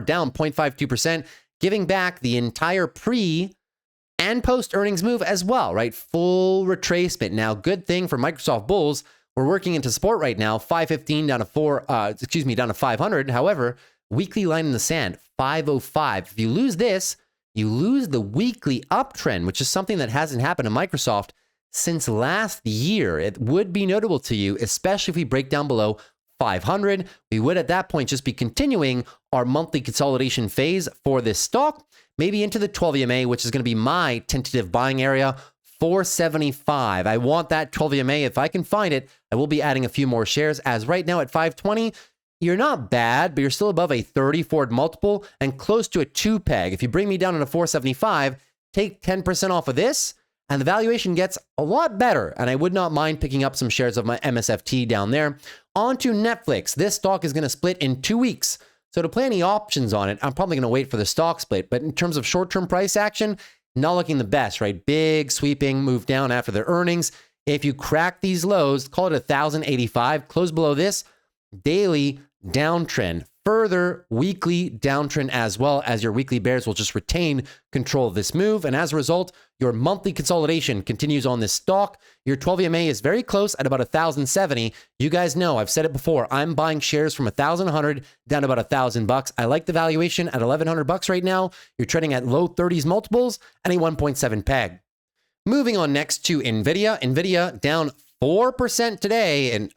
down 0.52%, giving back the entire pre and post earnings move as well, right? Full retracement. Now, good thing for Microsoft bulls, we're working into support right now, 515 down to down to 500. However, weekly line in the sand, 505. If you lose this, you lose the weekly uptrend, which is something that hasn't happened to Microsoft since last year. It would be notable to you, especially if we break down below 500. We would at that point just be continuing our monthly consolidation phase for this stock, maybe into the 12 EMA, which is going to be my tentative buying area, 475. I want that 12 EMA. If I can find it, I will be adding a few more shares, as right now at 520, you're not bad, but you're still above a 30 forward multiple and close to a 2 peg. If you bring me down to 475, take 10% off of this, and the valuation gets a lot better. And I would not mind picking up some shares of my MSFT down there. On to Netflix. This stock is going to split in 2 weeks. So to play any options on it, I'm probably going to wait for the stock split. But in terms of short-term price action, not looking the best, right? Big sweeping move down after their earnings. If you crack these lows, call it 1,085, close below this, daily downtrend, further weekly downtrend, as well as your weekly bears will just retain control of this move. And as a result, your monthly consolidation continues on this stock. Your 12 EMA is very close at about 1,070. You guys know, I've said it before, I'm buying shares from 1,100 down to about $1,000. I like the valuation at $1,100 right now. You're trading at low 30s multiples and a 1.7 peg. Moving on next to NVIDIA. NVIDIA down 4% today, and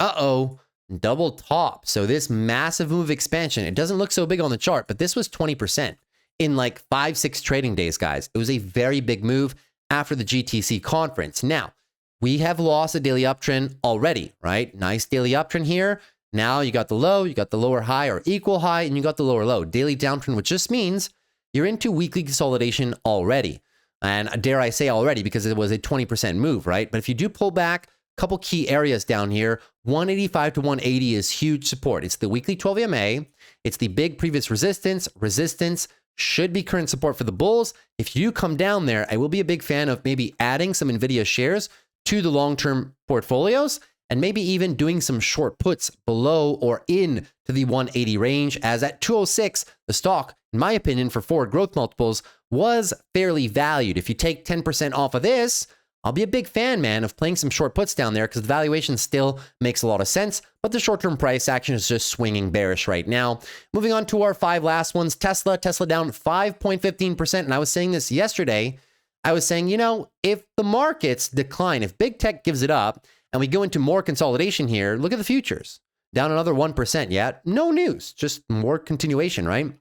double top. So this massive move expansion, it doesn't look so big on the chart, but this was 20% in like 5-6 trading days, guys. It was a very big move after the GTC conference. Now, we have lost a daily uptrend already, right? Nice daily uptrend here. Now you got the low, you got the lower high or equal high, and you got the lower low. Daily downtrend, which just means you're into weekly consolidation already. And dare I say already, because it was a 20% move, right? But if you do pull back, couple key areas down here, 185 to 180 is huge support. It's the weekly 12 EMA. It's the big previous resistance. Resistance should be current support for the bulls. If you come down there, I will be a big fan of maybe adding some NVIDIA shares to the long-term portfolios and maybe even doing some short puts below or in to the 180 range, as at 206, the stock, in my opinion, for forward growth multiples was fairly valued. If you take 10% off of this, I'll be a big fan, man, of playing some short puts down there because the valuation still makes a lot of sense, but the short-term price action is just swinging bearish right now. Moving on to our 5 last ones. Tesla down 5.15%, and I was saying this yesterday. I was saying, you know, if the markets decline, if big tech gives it up, and we go into more consolidation here, look at the futures. Down another 1% yet. No news, just more continuation, right?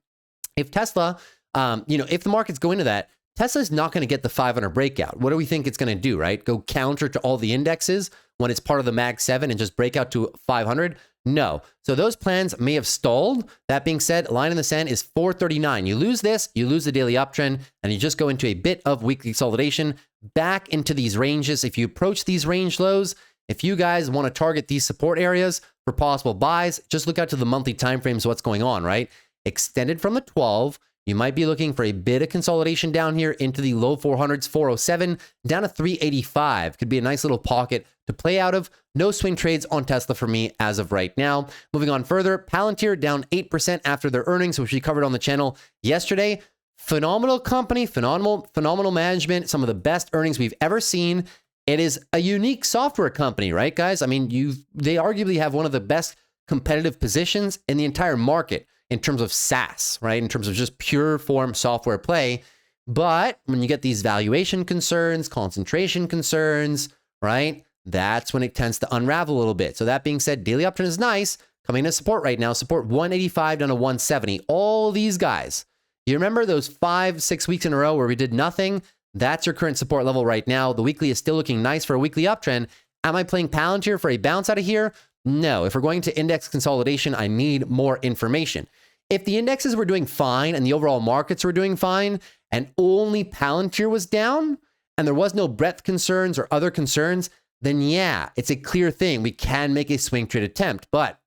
If Tesla, if the markets go into that, Tesla's not going to get the 500 breakout. What do we think it's going to do, right? Go counter to all the indexes when it's part of the Mag 7 and just break out to 500? No. So those plans may have stalled. That being said, line in the sand is 439. You lose this, you lose the daily uptrend, and you just go into a bit of weekly consolidation back into these ranges. If you approach these range lows, if you guys want to target these support areas for possible buys, just look out to the monthly timeframes, what's going on, right? Extended from the 12, you might be looking for a bit of consolidation down here into the low 400s, 407, down to 385. Could be a nice little pocket to play out of. No swing trades on Tesla for me as of right now. Moving on further, Palantir down 8% after their earnings, which we covered on the channel yesterday. Phenomenal company, phenomenal management, some of the best earnings we've ever seen. It is a unique software company, right, guys? I mean, they arguably have one of the best competitive positions in the entire market in terms of SaaS, right? In terms of just pure form software play. But when you get these valuation concerns, concentration concerns, right? That's when it tends to unravel a little bit. So that being said, daily uptrend is nice. Coming to support right now, support 185 down to 170. All these guys, you remember those 5-6 weeks in a row where we did nothing? That's your current support level right now. The weekly is still looking nice for a weekly uptrend. Am I playing Palantir for a bounce out of here? No. If we're going to index consolidation, I need more information. If the indexes were doing fine and the overall markets were doing fine and only Palantir was down and there was no breadth concerns or other concerns, then yeah, it's a clear thing. We can make a swing trade attempt. But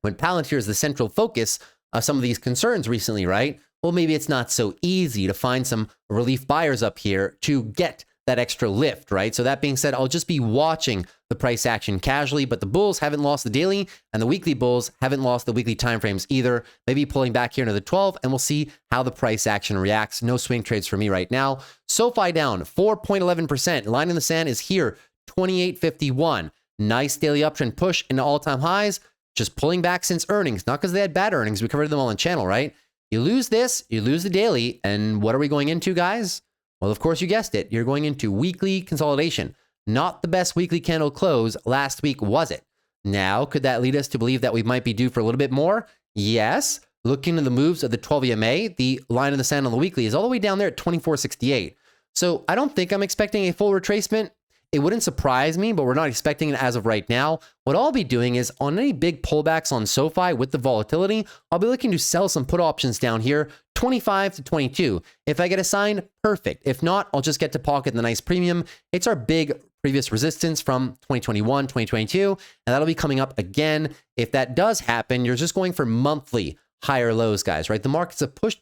when Palantir is the central focus of some of these concerns recently, right? Well, maybe it's not so easy to find some relief buyers up here to get that extra lift, right? So that being said, I'll just be watching the price action casually, but the bulls haven't lost the daily and the weekly bulls haven't lost the weekly timeframes either. Maybe pulling back here into the 12 and we'll see how the price action reacts. No swing trades for me right now. SOFI down 4.11%. Line in the sand is here, 28.51. Nice daily uptrend push into all-time highs. Just pulling back since earnings, not because they had bad earnings. We covered them all on channel, right? You lose this, you lose the daily, and what are we going into, guys? Well, of course, you guessed it. You're going into weekly consolidation. Not the best weekly candle close last week, was it? Now, could that lead us to believe that we might be due for a little bit more? Yes. Looking at the moves of the 12 EMA, the line in the sand on the weekly is all the way down there at 24.68. So I don't think I'm expecting a full retracement. It wouldn't surprise me, but we're not expecting it as of right now. What I'll be doing is on any big pullbacks on SOFI with the volatility, I'll be looking to sell some put options down here, 25 to 22. If I get a sign, perfect. If not, I'll just get to pocket the nice premium. It's our big previous resistance from 2021, 2022, and that'll be coming up again. If that does happen, you're just going for monthly higher lows, guys, right? The markets have pushed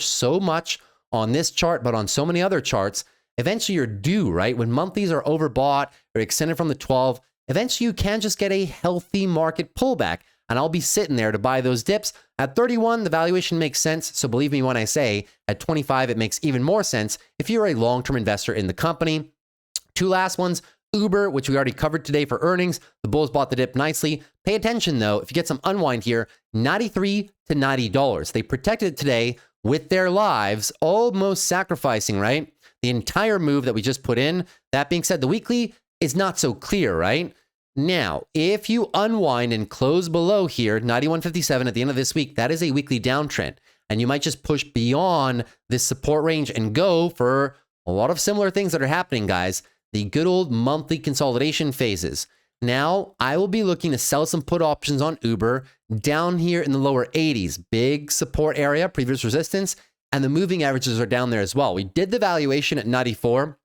so much on this chart, but on so many other charts. eventually you're due, right? When monthlies are overbought or extended from the 12, eventually you can just get a healthy market pullback. And I'll be sitting there to buy those dips. At 31, the valuation makes sense. So believe me when I say at 25, it makes even more sense if you're a long-term investor in the company. Two last ones. Uber, which we already covered today for earnings. The bulls bought the dip nicely. Pay attention though, if you get some unwind here, $93 to $90. They protected it today with their lives, almost sacrificing, right? The entire move that we just put in. That being said, the weekly is not so clear, right? Now, if you unwind and close below here, 91.57 at the end of this week, that is a weekly downtrend. And you might just push beyond this support range and go for a lot of similar things that are happening, guys. The good old monthly consolidation phases. Now, I will be looking to sell some put options on Uber down here in the lower 80s. Big support area, previous resistance, and the moving averages are down there as well. We did the valuation at 94.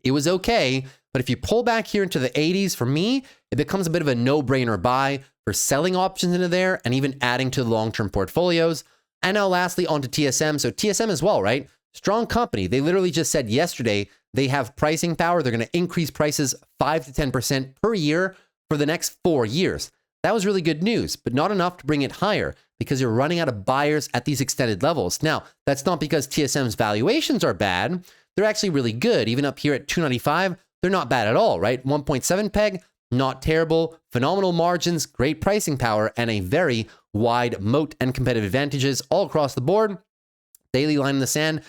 It was okay, but if you pull back here into the 80s, for me, it becomes a bit of a no-brainer buy for selling options into there and even adding to the long-term portfolios. And now lastly, onto TSM. So TSM as well, right? Strong company. They literally just said yesterday they have pricing power. They're going to increase prices 5 to 10% per year for the next 4 years. That was really good news, but not enough to bring it higher because you're running out of buyers at these extended levels. Now, that's not because TSM's valuations are bad. They're actually really good. Even up here at 295, they're not bad at all, right? 1.7 peg, not terrible. Phenomenal margins, great pricing power, and a very wide moat and competitive advantages all across the board. Daily line in the sand,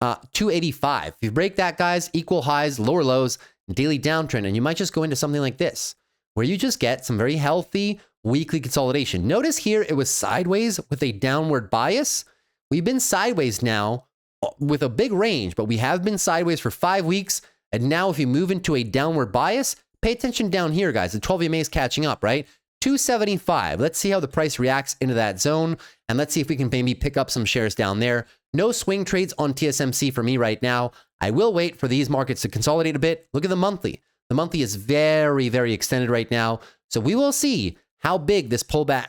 285. If you break that, guys, equal highs, lower lows, daily downtrend, and you might just go into something like this, where you just get some very healthy weekly consolidation. Notice here it was sideways with a downward bias. We've been sideways now with a big range, but we have been sideways for 5 weeks. And now if you move into a downward bias, pay attention down here, guys. The 12 EMA is catching up, right? 275. Let's see how the price reacts into that zone. And let's see if we can maybe pick up some shares down there. No swing trades on TSMC for me right now. I will wait for these markets to consolidate a bit. Look at the monthly. The monthly is very, very extended right now. So we will see how big this pullback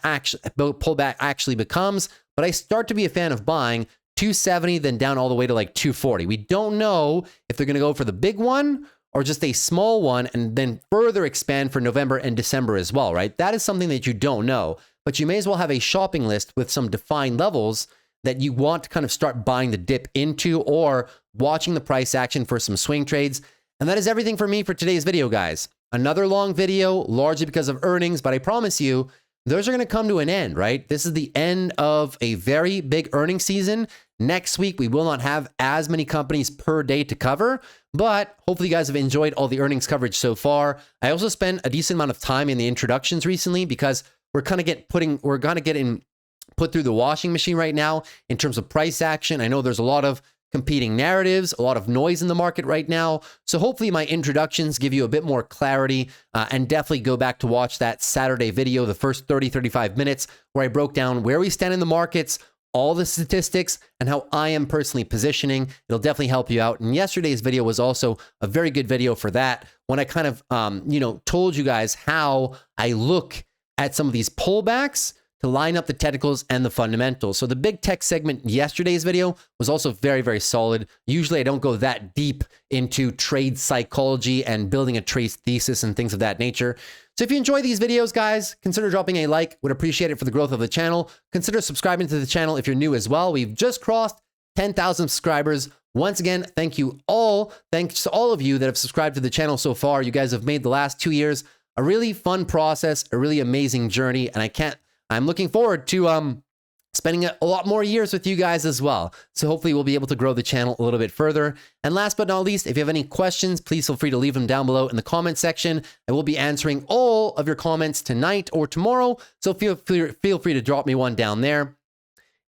actually becomes. But I start to be a fan of buying 270, then down all the way to like 240. We don't know if they're going to go for the big one or just a small one and then further expand for November and December as well, right? That is something that you don't know, but you may as well have a shopping list with some defined levels that you want to kind of start buying the dip into or watching the price action for some swing trades. And that is everything for me for today's video, guys. Another long video, largely because of earnings, but I promise you, those are going to come to an end, right? This is the end of a very big earnings season. Next week, we will not have as many companies per day to cover, but hopefully you guys have enjoyed all the earnings coverage so far. I also spent a decent amount of time in the introductions recently because we're kind of getting put through the washing machine right now in terms of price action. I know there's a lot of competing narratives, a lot of noise in the market right now. So hopefully my introductions give you a bit more clarity and definitely go back to watch that Saturday video, the first 35 minutes where I broke down where we stand in the markets, all the statistics, and how I am personally positioning. It'll definitely help you out. And yesterday's video was also a very good video for that when I kind of, told you guys how I look at some of these pullbacks to line up the technicals and the fundamentals. So the big tech segment in yesterday's video was also very, very solid. Usually I don't go that deep into trade psychology and building a trade thesis and things of that nature. So if you enjoy these videos, guys, consider dropping a like. Would appreciate it for the growth of the channel. Consider subscribing to the channel if you're new as well. We've just crossed 10,000 subscribers. Once again, thank you all. Thanks to all of you that have subscribed to the channel so far. You guys have made the last 2 years a really fun process, a really amazing journey, and I'm looking forward to spending a lot more years with you guys as well. So hopefully we'll be able to grow the channel a little bit further. And last but not least, if you have any questions, please feel free to leave them down below in the comment section. I will be answering all of your comments tonight or tomorrow. So feel free to drop me one down there.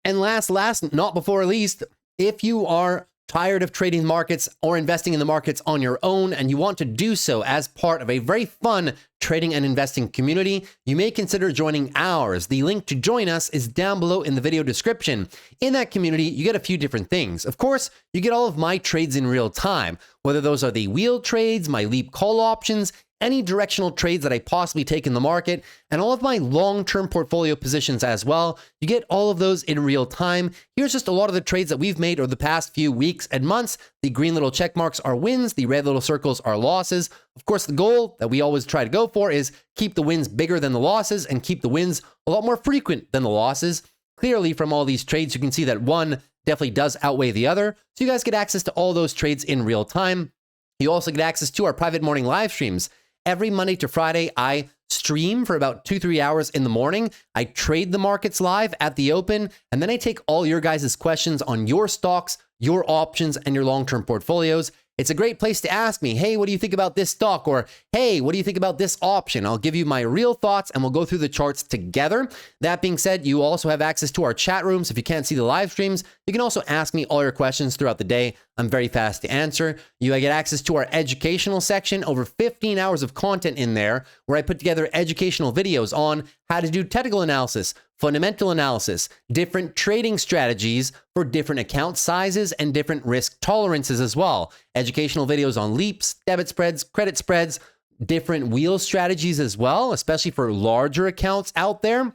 And last, not before least, if you are tired of trading markets or investing in the markets on your own and you want to do so as part of a very fun trading and investing community, you may consider joining ours. The link to join us is down below in the video description. In that community, you get a few different things. Of course, you get all of my trades in real time, whether those are the wheel trades, my leap call options, any directional trades that I possibly take in the market, and all of my long-term portfolio positions as well. You get all of those in real time. Here's just a lot of the trades that we've made over the past few weeks and months. The green little check marks are wins, the red little circles are losses. Of course, the goal that we always try to go for is keep the wins bigger than the losses and keep the wins a lot more frequent than the losses. Clearly, from all these trades, you can see that one definitely does outweigh the other. So you guys get access to all those trades in real time. You also get access to our private morning live streams. Every Monday to Friday, I stream for about 2-3 hours in the morning. I trade the markets live at the open, and then I take all your guys' questions on your stocks, your options, and your long-term portfolios. It's a great place to ask me, hey, what do you think about this stock? Or, hey, what do you think about this option? I'll give you my real thoughts and we'll go through the charts together. That being said, you also have access to our chat rooms. If you can't see the live streams, you can also ask me all your questions throughout the day. I'm very fast to answer. You get access to our educational section, over 15 hours of content in there, where I put together educational videos on how to do technical analysis, fundamental analysis, different trading strategies for different account sizes and different risk tolerances as well. Educational videos on leaps, debit spreads, credit spreads, different wheel strategies as well, especially for larger accounts out there,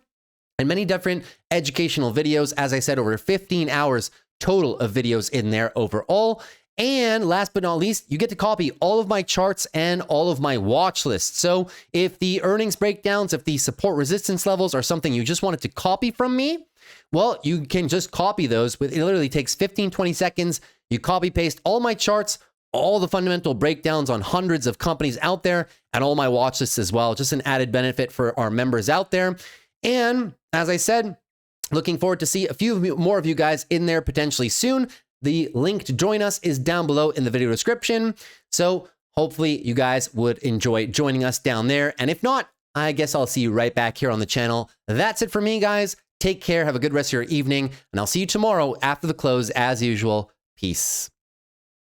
and many different educational videos. As I said, over 15 hours total of videos in there overall. And last but not least, you get to copy all of my charts and all of my watch lists. So if the earnings breakdowns, if the support resistance levels are something you just wanted to copy from me, well, you can just copy those. It literally takes 15-20 seconds. You copy paste all my charts, all the fundamental breakdowns on hundreds of companies out there, and all my watch lists as well. Just an added benefit for our members out there. And as I said, looking forward to see a few more of you guys in there potentially soon. The link to join us is down below in the video description. So hopefully you guys would enjoy joining us down there. And if not, I guess I'll see you right back here on the channel. That's it for me, guys. Take care. Have a good rest of your evening. And I'll see you tomorrow after the close as usual. Peace.